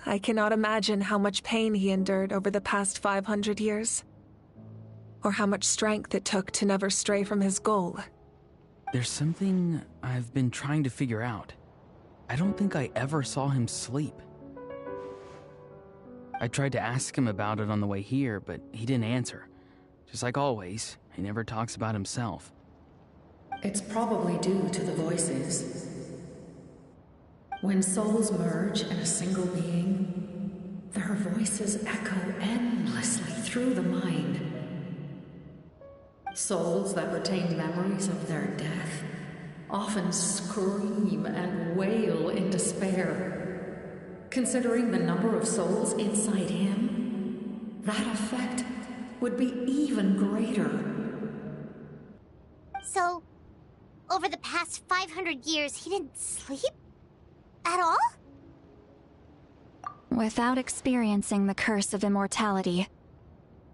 I cannot imagine how much pain he endured over the past 500 years, or how much strength it took to never stray from his goal. There's something I've been trying to figure out. I don't think I ever saw him sleep. I tried to ask him about it on the way here, but he didn't answer. Just like always, he never talks about himself. It's probably due to the voices. When souls merge in a single being, their voices echo endlessly through the mind. Souls that retain memories of their death often scream and wail in despair. Considering the number of souls inside him, that effect would be even greater. So, over the past 500 years, he didn't sleep? At all? Without experiencing the curse of immortality,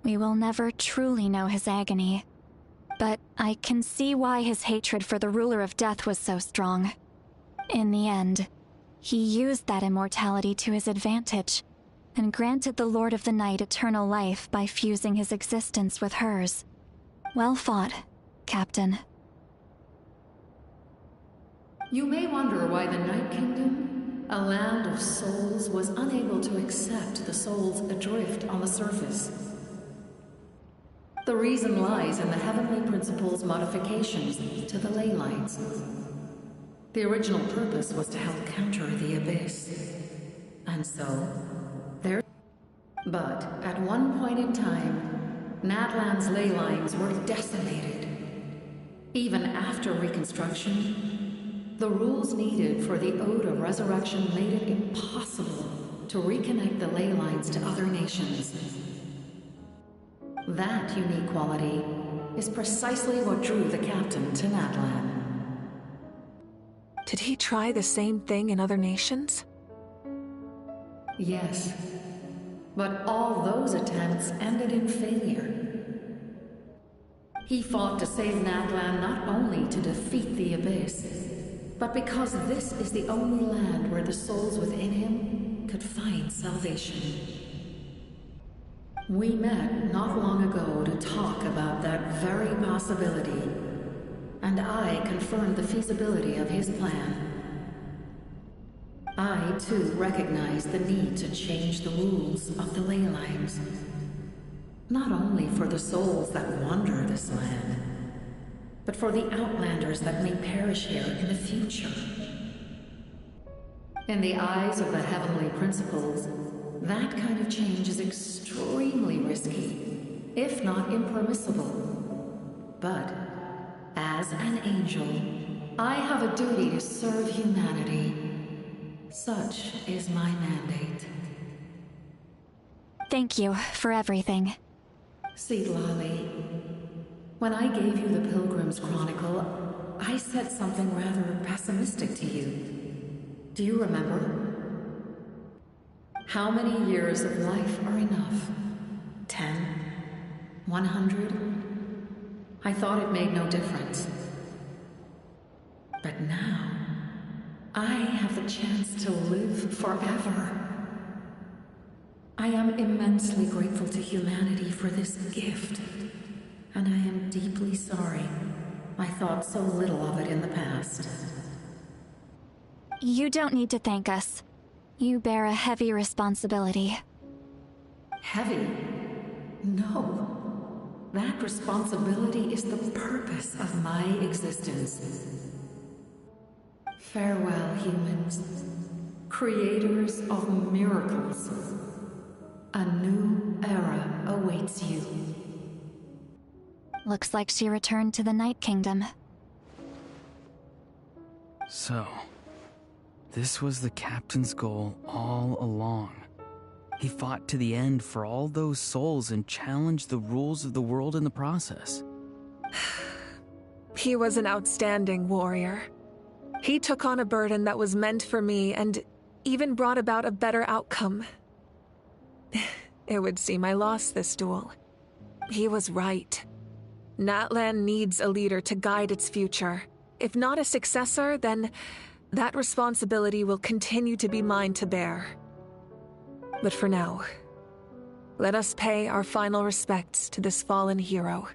we will never truly know his agony. But I can see why his hatred for the ruler of death was so strong. In the end, he used that immortality to his advantage, and granted the Lord of the Night eternal life by fusing his existence with hers. Well fought, Captain. You may wonder why the Night Kingdom, a land of souls, was unable to accept the souls adrift on the surface. The reason lies in the Heavenly Principle's modifications to the ley lines. The original purpose was to help counter the Abyss. And so, there... But at one point in time, Natlan's ley lines were decimated. Even after reconstruction, the rules needed for the Ode of Resurrection made it impossible to reconnect the ley lines to other nations. That unique quality is precisely what drew the captain to Natlan. Did he try the same thing in other nations? Yes, but all those attempts ended in failure. He fought to save Natlan not only to defeat the Abyss, but because this is the only land where the souls within him could find salvation. We met not long ago to talk about that very possibility, and I confirmed the feasibility of his plan. I, too, recognize the need to change the rules of the ley lines. Not only for the souls that wander this land, but for the outlanders that may perish here in the future. In the eyes of the heavenly principles, that kind of change is extremely risky, if not impermissible. But, as an angel, I have a duty to serve humanity. Such is my mandate. Thank you for everything. Seedlali, when I gave you the Pilgrim's Chronicle, I said something rather pessimistic to you. Do you remember? How many years of life are enough? 10? 100? I thought it made no difference. But now, I have the chance to live forever. I am immensely grateful to humanity for this gift, and I am deeply sorry I thought so little of it in the past. You don't need to thank us. You bear a heavy responsibility. Heavy? No. That responsibility is the purpose of my existence. Farewell, humans. Creators of miracles. A new era awaits you. Looks like she returned to the Night Kingdom. So, this was the captain's goal all along. He fought to the end for all those souls and challenged the rules of the world in the process. He was an outstanding warrior. He took on a burden that was meant for me and even brought about a better outcome. It would seem I lost this duel. He was right. Natlan needs a leader to guide its future. If not a successor, then that responsibility will continue to be mine to bear. But for now, let us pay our final respects to this fallen hero.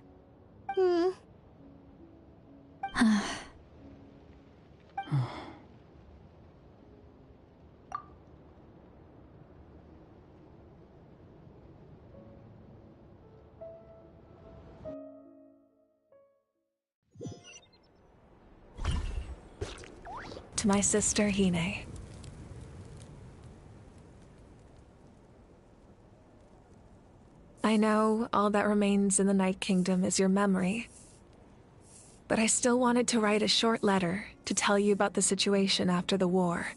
To my sister, Hine. I know all that remains in the Night Kingdom is your memory, but I still wanted to write a short letter to tell you about the situation after the war.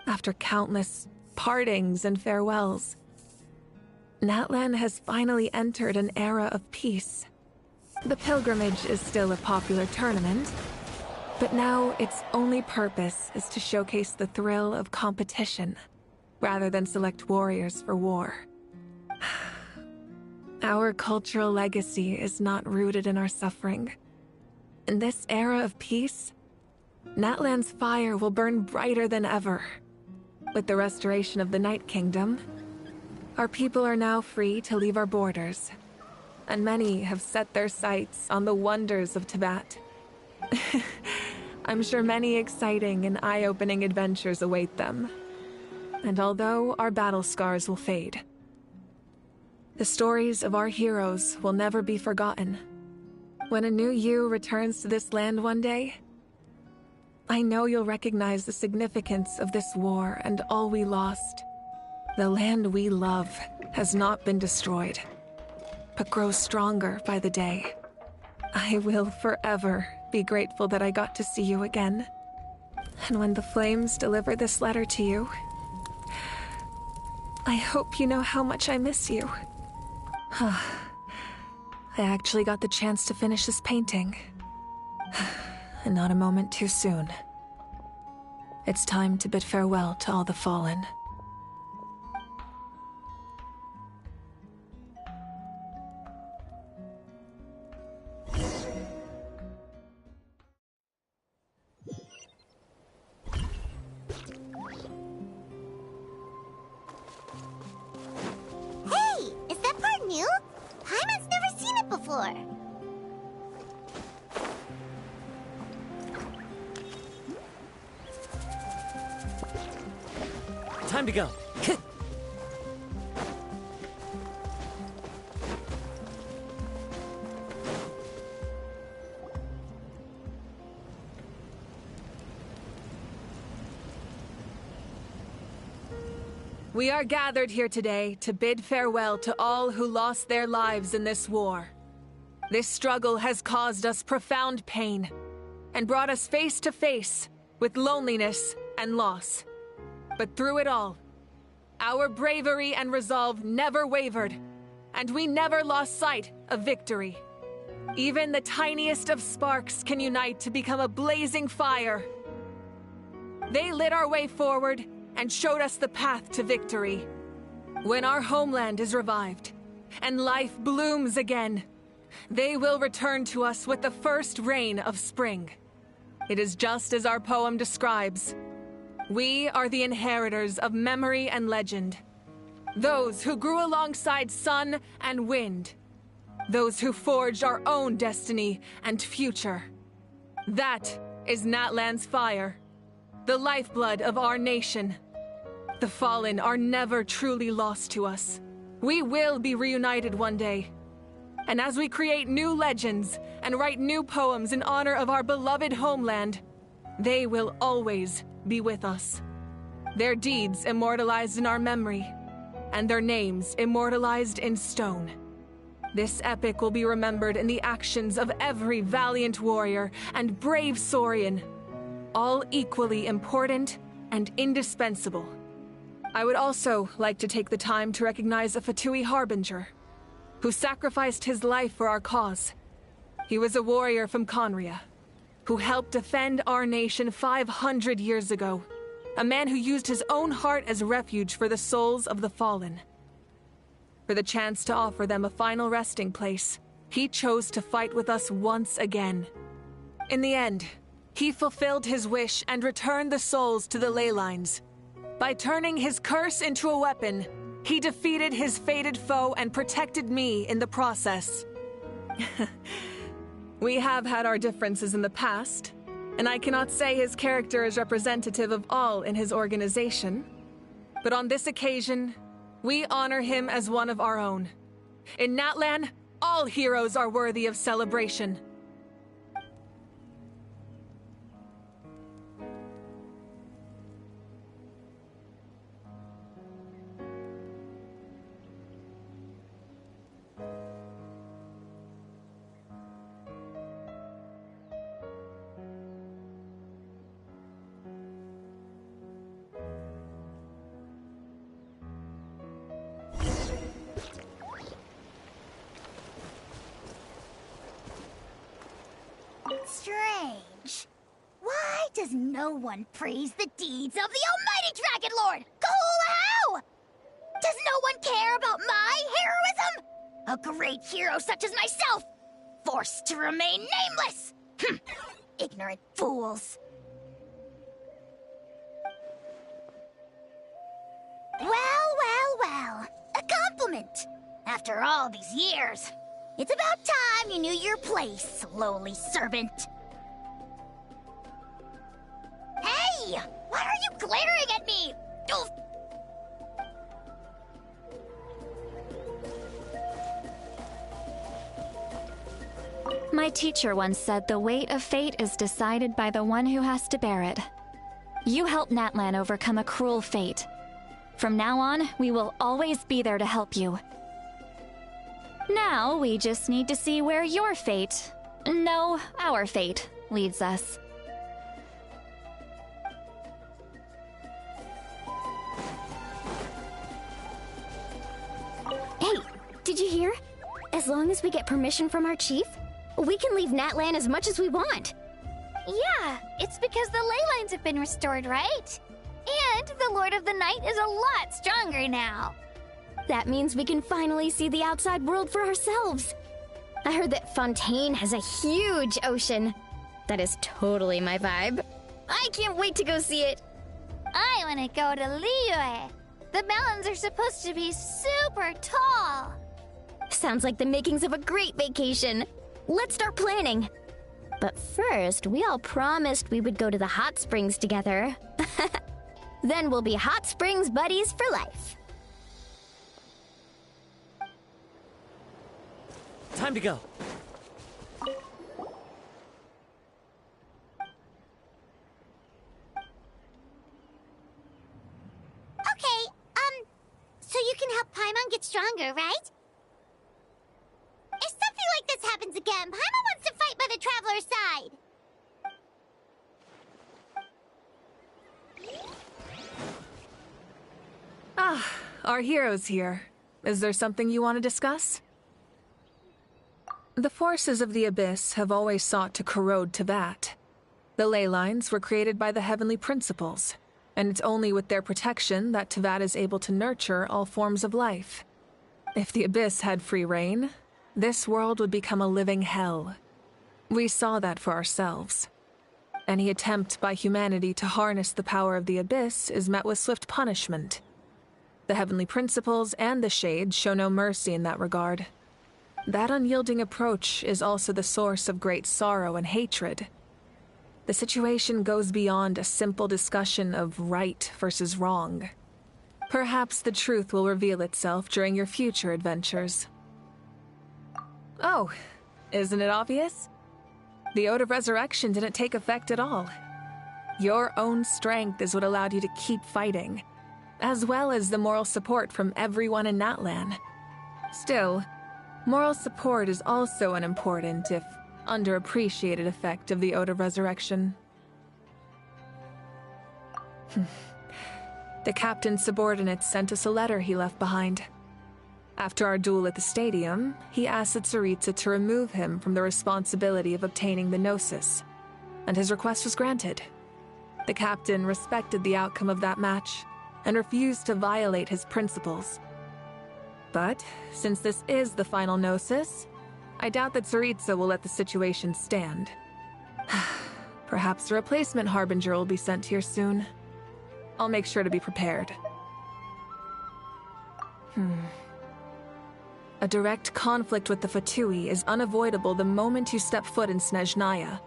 After countless partings and farewells, Natlan has finally entered an era of peace. The pilgrimage is still a popular tournament, but now its only purpose is to showcase the thrill of competition, rather than select warriors for war. Our cultural legacy is not rooted in our suffering. In this era of peace, Natlan's fire will burn brighter than ever. With the restoration of the Night Kingdom, our people are now free to leave our borders, and many have set their sights on the wonders of Tibet. I'm sure many exciting and eye-opening adventures await them. And although our battle scars will fade, the stories of our heroes will never be forgotten. When a new you returns to this land one day, I know you'll recognize the significance of this war and all we lost. The land we love has not been destroyed, but grows stronger by the day. I will forever be grateful that I got to see you again. And when the flames deliver this letter to you, I hope you know how much I miss you. I actually got the chance to finish this painting. And not a moment too soon. It's time to bid farewell to all the fallen. Hey, is that part new? Paimon's never seen it before. Time to go. We are gathered here today to bid farewell to all who lost their lives in this war. This struggle has caused us profound pain and brought us face to face with loneliness and loss. But through it all, our bravery and resolve never wavered, and we never lost sight of victory. Even the tiniest of sparks can unite to become a blazing fire. They lit our way forward and showed us the path to victory. When our homeland is revived and life blooms again, they will return to us with the first rain of spring. It is just as our poem describes. We are the inheritors of memory and legend. Those who grew alongside sun and wind. Those who forged our own destiny and future. That is Natlan's fire, the lifeblood of our nation. The fallen are never truly lost to us. We will be reunited one day. And as we create new legends and write new poems in honor of our beloved homeland, they will always be with us. Their deeds immortalized in our memory, and their names immortalized in stone. This epic will be remembered in the actions of every valiant warrior and brave Saurian, all equally important and indispensable. I would also like to take the time to recognize a Fatui Harbinger, who sacrificed his life for our cause. He was a warrior from Conria, who helped defend our nation 500 years ago. A man who used his own heart as refuge for the souls of the fallen. For the chance to offer them a final resting place, he chose to fight with us once again. In the end, he fulfilled his wish and returned the souls to the ley lines. By turning his curse into a weapon, he defeated his fated foe and protected me in the process. We have had our differences in the past, and I cannot say his character is representative of all in his organization. But on this occasion, we honor him as one of our own. In Natlan, all heroes are worthy of celebration. Strange. Why does no one praise the deeds of the Almighty Dragon Lord? How? Does no one care about my heroism? A great hero such as myself, forced to remain nameless. Ignorant fools. Well. A compliment. After all these years. It's about time you knew your place, lowly servant. Hey! Why are you glaring at me? Oof. My teacher once said the weight of fate is decided by the one who has to bear it. You helped Natlan overcome a cruel fate. From now on, we will always be there to help you. Now, we just need to see where your fate, no, our fate, leads us. Hey, did you hear? As long as we get permission from our chief, we can leave Natlan as much as we want. Yeah, it's because the ley lines have been restored, right? And the Lord of the Night is a lot stronger now. That means we can finally see the outside world for ourselves. I heard that Fontaine has a huge ocean. That is totally my vibe. I can't wait to go see it. I want to go to Liyue. The mountains are supposed to be super tall. Sounds like the makings of a great vacation. Let's start planning. But first, we all promised we would go to the hot springs together. Then we'll be hot springs buddies for life. Time to go. Okay, so you can help Paimon get stronger, right? If something like this happens again, Paimon wants to fight by the Traveler's side. Ah, our hero's here. Is there something you want to discuss? The forces of the Abyss have always sought to corrode Tevat. The ley lines were created by the Heavenly Principles, and it's only with their protection that Tevat is able to nurture all forms of life. If the Abyss had free reign, this world would become a living hell. We saw that for ourselves. Any attempt by humanity to harness the power of the Abyss is met with swift punishment. The Heavenly Principles and the Shades show no mercy in that regard. That unyielding approach is also the source of great sorrow and hatred. The situation goes beyond a simple discussion of right versus wrong. Perhaps the truth will reveal itself during your future adventures. Oh, isn't it obvious? The Ode of Resurrection didn't take effect at all. Your own strength is what allowed you to keep fighting, as well as the moral support from everyone in Natlan. Still, moral support is also an important, if underappreciated, effect of the Ode of Resurrection. The captain's subordinates sent us a letter he left behind. After our duel at the stadium, he asked Tsaritsa to remove him from the responsibility of obtaining the Gnosis, and his request was granted. The captain respected the outcome of that match and refused to violate his principles. But, since this is the final Gnosis, I doubt that Tsaritsa will let the situation stand. Perhaps a replacement Harbinger will be sent here soon. I'll make sure to be prepared. A direct conflict with the Fatui is unavoidable the moment you step foot in Snezhnaya.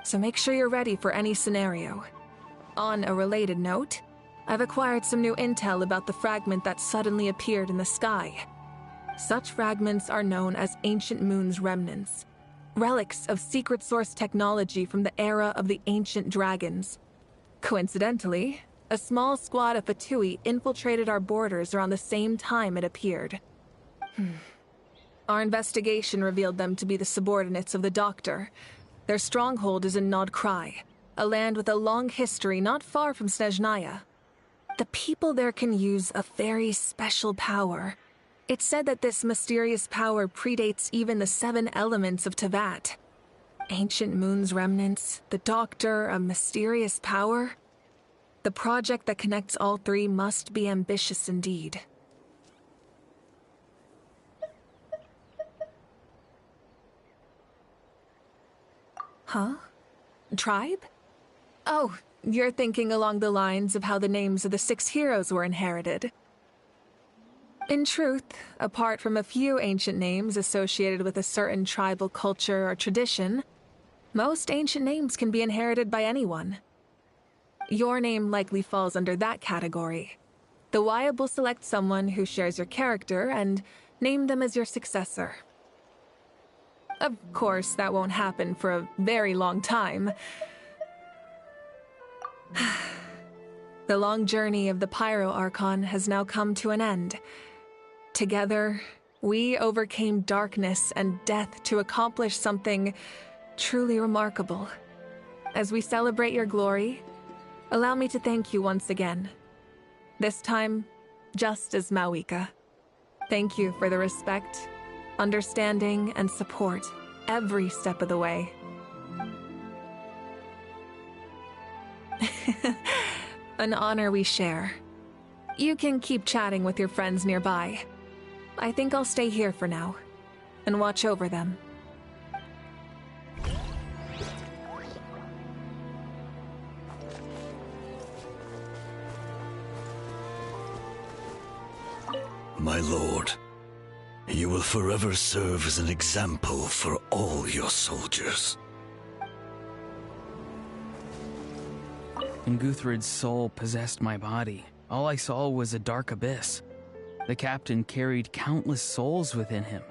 So make sure you're ready for any scenario. On a related note, I've acquired some new intel about the fragment that suddenly appeared in the sky. Such fragments are known as Ancient Moon's remnants, relics of secret source technology from the era of the Ancient Dragons. Coincidentally, a small squad of Fatui infiltrated our borders around the same time it appeared. Our investigation revealed them to be the subordinates of the Doctor. Their stronghold is in Nod Krai, a land with a long history not far from Snezhnaya. The people there can use a very special power. It's said that this mysterious power predates even the 7 elements of Tevat. Ancient Moon's remnants, the Doctor, a mysterious power. The project that connects all 3 must be ambitious indeed. Huh? Tribe? Oh, you're thinking along the lines of how the names of the 6 heroes were inherited. In truth, apart from a few ancient names associated with a certain tribal culture or tradition, most ancient names can be inherited by anyone. Your name likely falls under that category. The Wyab will select someone who shares your character and name them as your successor. Of course, that won't happen for a very long time. The long journey of the Pyro Archon has now come to an end. Together, we overcame darkness and death to accomplish something truly remarkable. As we celebrate your glory, allow me to thank you once again. This time, just as Mawika. Thank you for the respect, understanding, and support every step of the way. An honor we share. You can keep chatting with your friends nearby. I think I'll stay here for now and watch over them. My lord, you will forever serve as an example for all your soldiers. When Guthred's soul possessed my body, all I saw was a dark abyss. The captain carried countless souls within him.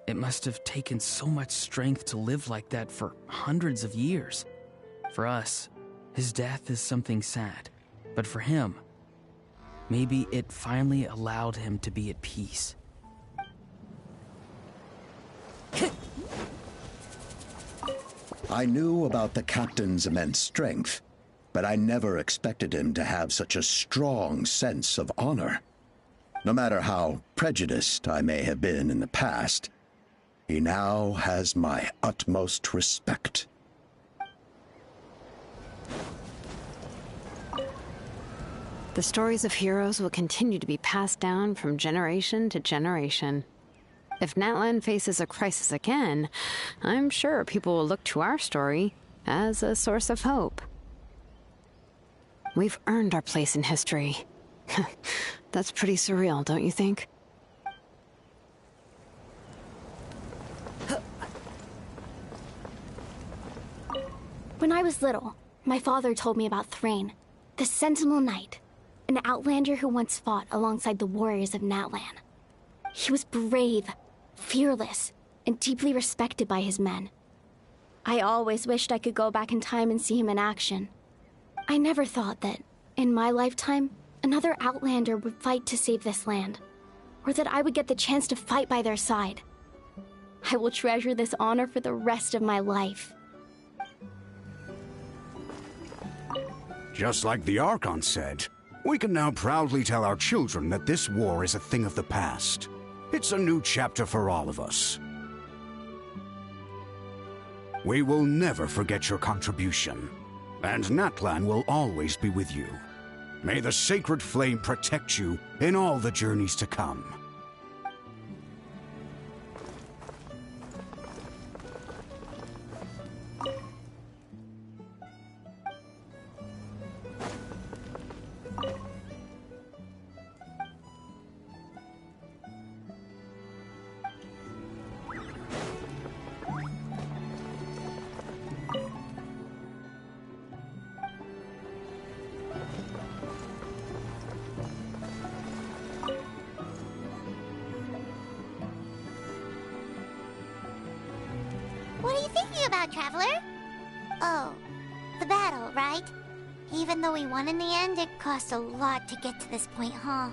It must have taken so much strength to live like that for hundreds of years. For us, his death is something sad, but for him, maybe it finally allowed him to be at peace. I knew about the captain's immense strength, but I never expected him to have such a strong sense of honor. No matter how prejudiced I may have been in the past, he now has my utmost respect. The stories of heroes will continue to be passed down from generation to generation. If Natlan faces a crisis again, I'm sure people will look to our story as a source of hope. We've earned our place in history. That's pretty surreal, don't you think? When I was little, my father told me about Thrain, the Sentinel Knight, an outlander who once fought alongside the warriors of Natlan. He was brave, fearless, and deeply respected by his men. I always wished I could go back in time and see him in action. I never thought that, in my lifetime, another outlander would fight to save this land, or that I would get the chance to fight by their side. I will treasure this honor for the rest of my life. Just like the Archon said, we can now proudly tell our children that this war is a thing of the past. It's a new chapter for all of us. We will never forget your contribution, and Natlan will always be with you. May the sacred flame protect you in all the journeys to come. What are you thinking about, Traveler? Oh, the battle, right? Even though we won in the end, it cost a lot to get to this point, huh?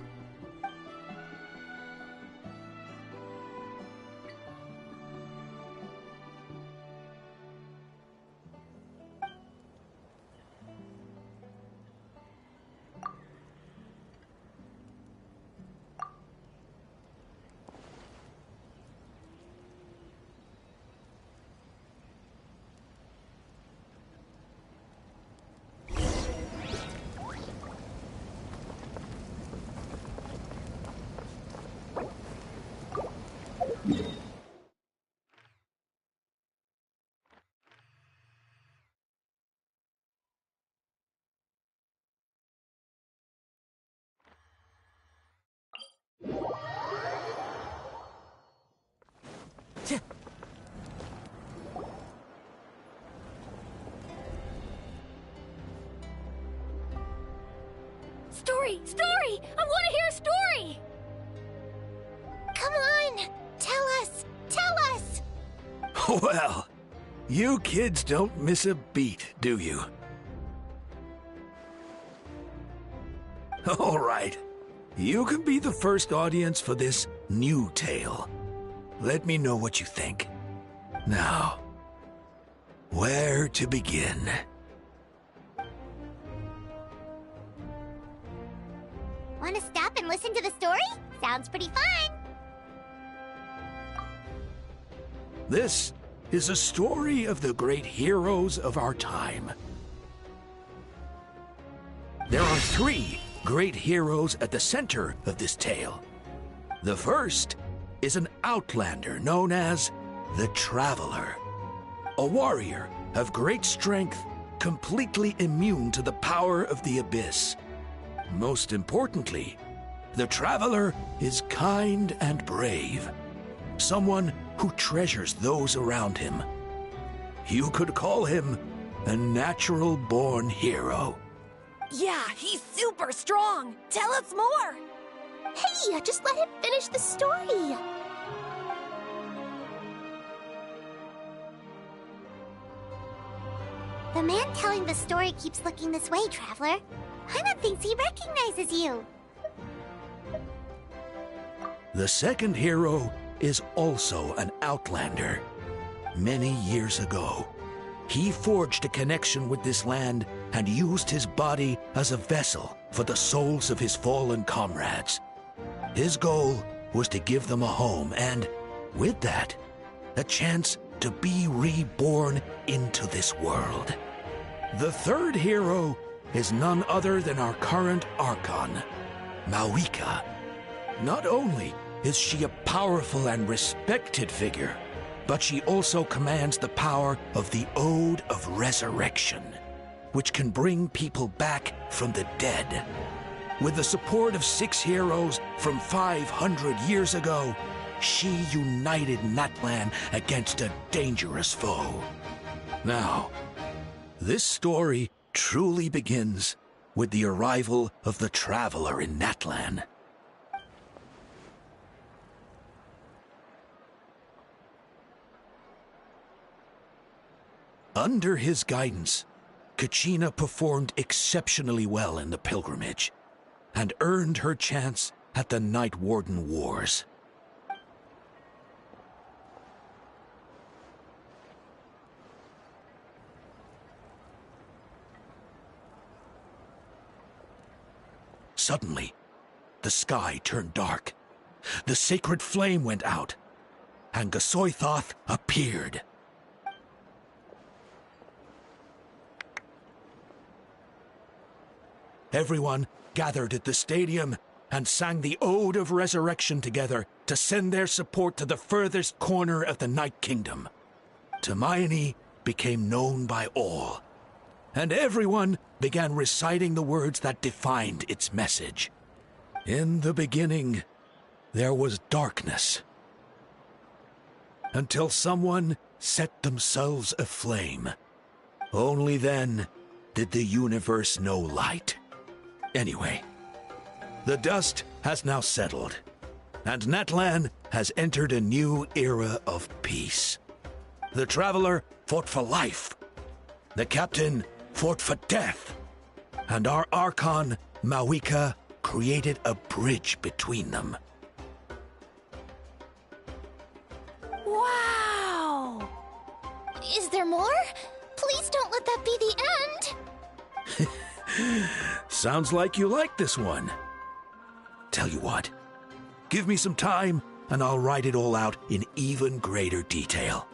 Story! Story! I want to hear a story! Come on! Tell us! Tell us! Well, you kids don't miss a beat, do you? All right. You can be the first audience for this new tale. Let me know what you think. Now, where to begin? Want to stop and listen to the story? Sounds pretty fun. This is a story of the great heroes of our time. There are 3 great heroes at the center of this tale. The first is an outlander known as the Traveler, a warrior of great strength, completely immune to the power of the Abyss. Most importantly, the Traveler is kind and brave, someone who treasures those around him. You could call him a natural-born hero. Yeah, he's super strong. Tell us more. Hey, just let him finish the story. The man telling the story keeps looking this way, Traveler. Paimon thinks he recognizes you. The second hero is also an outlander. Many years ago, he forged a connection with this land and used his body as a vessel for the souls of his fallen comrades. His goal was to give them a home and, with that, a chance to be reborn into this world. The third hero is none other than our current Archon, Mawika. Not only is she a powerful and respected figure, but she also commands the power of the Ode of Resurrection, which can bring people back from the dead. With the support of 6 heroes from 500 years ago, she united Natlan against a dangerous foe. Now, this story truly begins with the arrival of the Traveler in Natlan. Under his guidance, Kachina performed exceptionally well in the pilgrimage and earned her chance at the Night Warden Wars. Suddenly, the sky turned dark. The sacred flame went out, and Gasoithoth appeared. Everyone gathered at the stadium and sang the Ode of Resurrection together to send their support to the furthest corner of the Night Kingdom. Hermione became known by all, and everyone began reciting the words that defined its message. In the beginning, there was darkness, until someone set themselves aflame. Only then did the universe know light. Anyway, the dust has now settled, and Natlan has entered a new era of peace. The Traveler fought for life, the Captain fought for death, and our Archon, Mawika, created a bridge between them. Wow! Is there more? Please don't let that be the end! Sounds like you like this one. Tell you what, give me some time and I'll write it all out in even greater detail.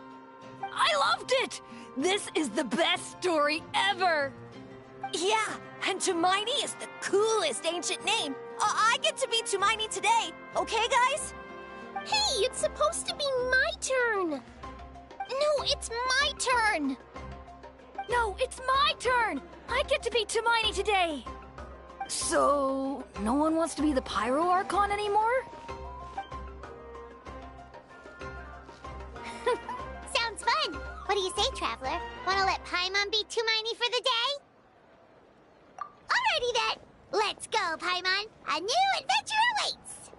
I loved it! This is the best story ever! Yeah, and Hermione is the coolest ancient name. I get to be Hermione today, okay, guys? Hey, it's supposed to be my turn! No, it's my turn! No, it's my turn! I get to be Hermione today! So, no one wants to be the Pyro Archon anymore? Sounds fun! What do you say, Traveler? Wanna let Paimon be Hermione for the day? Alrighty then! Let's go, Paimon! A new adventure awaits!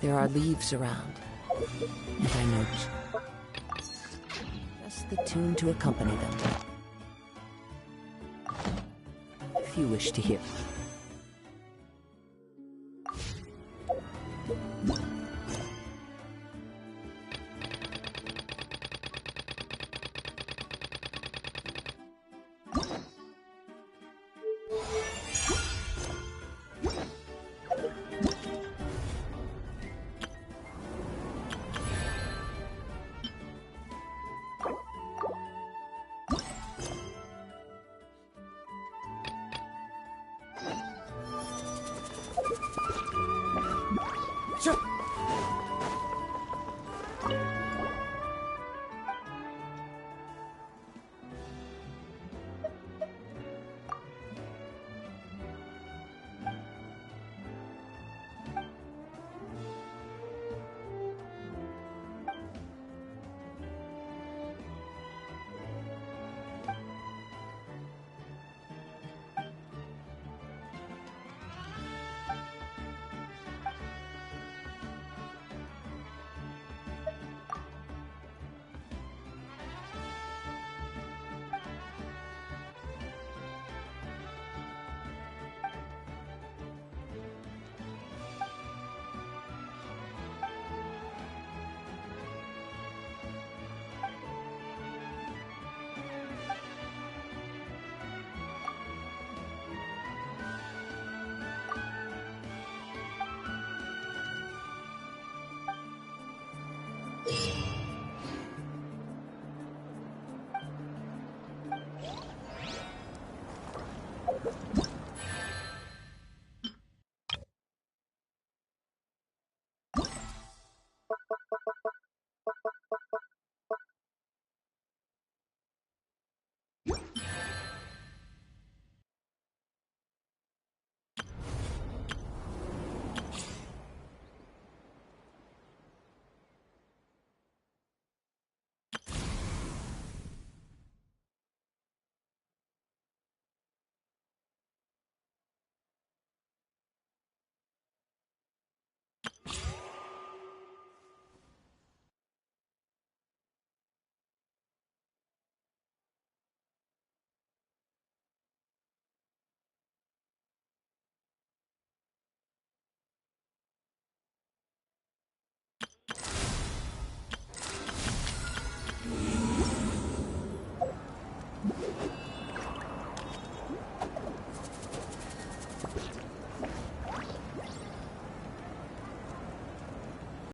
There are leaves around, and I note just the tune to accompany them. If you wish to hear. Sure.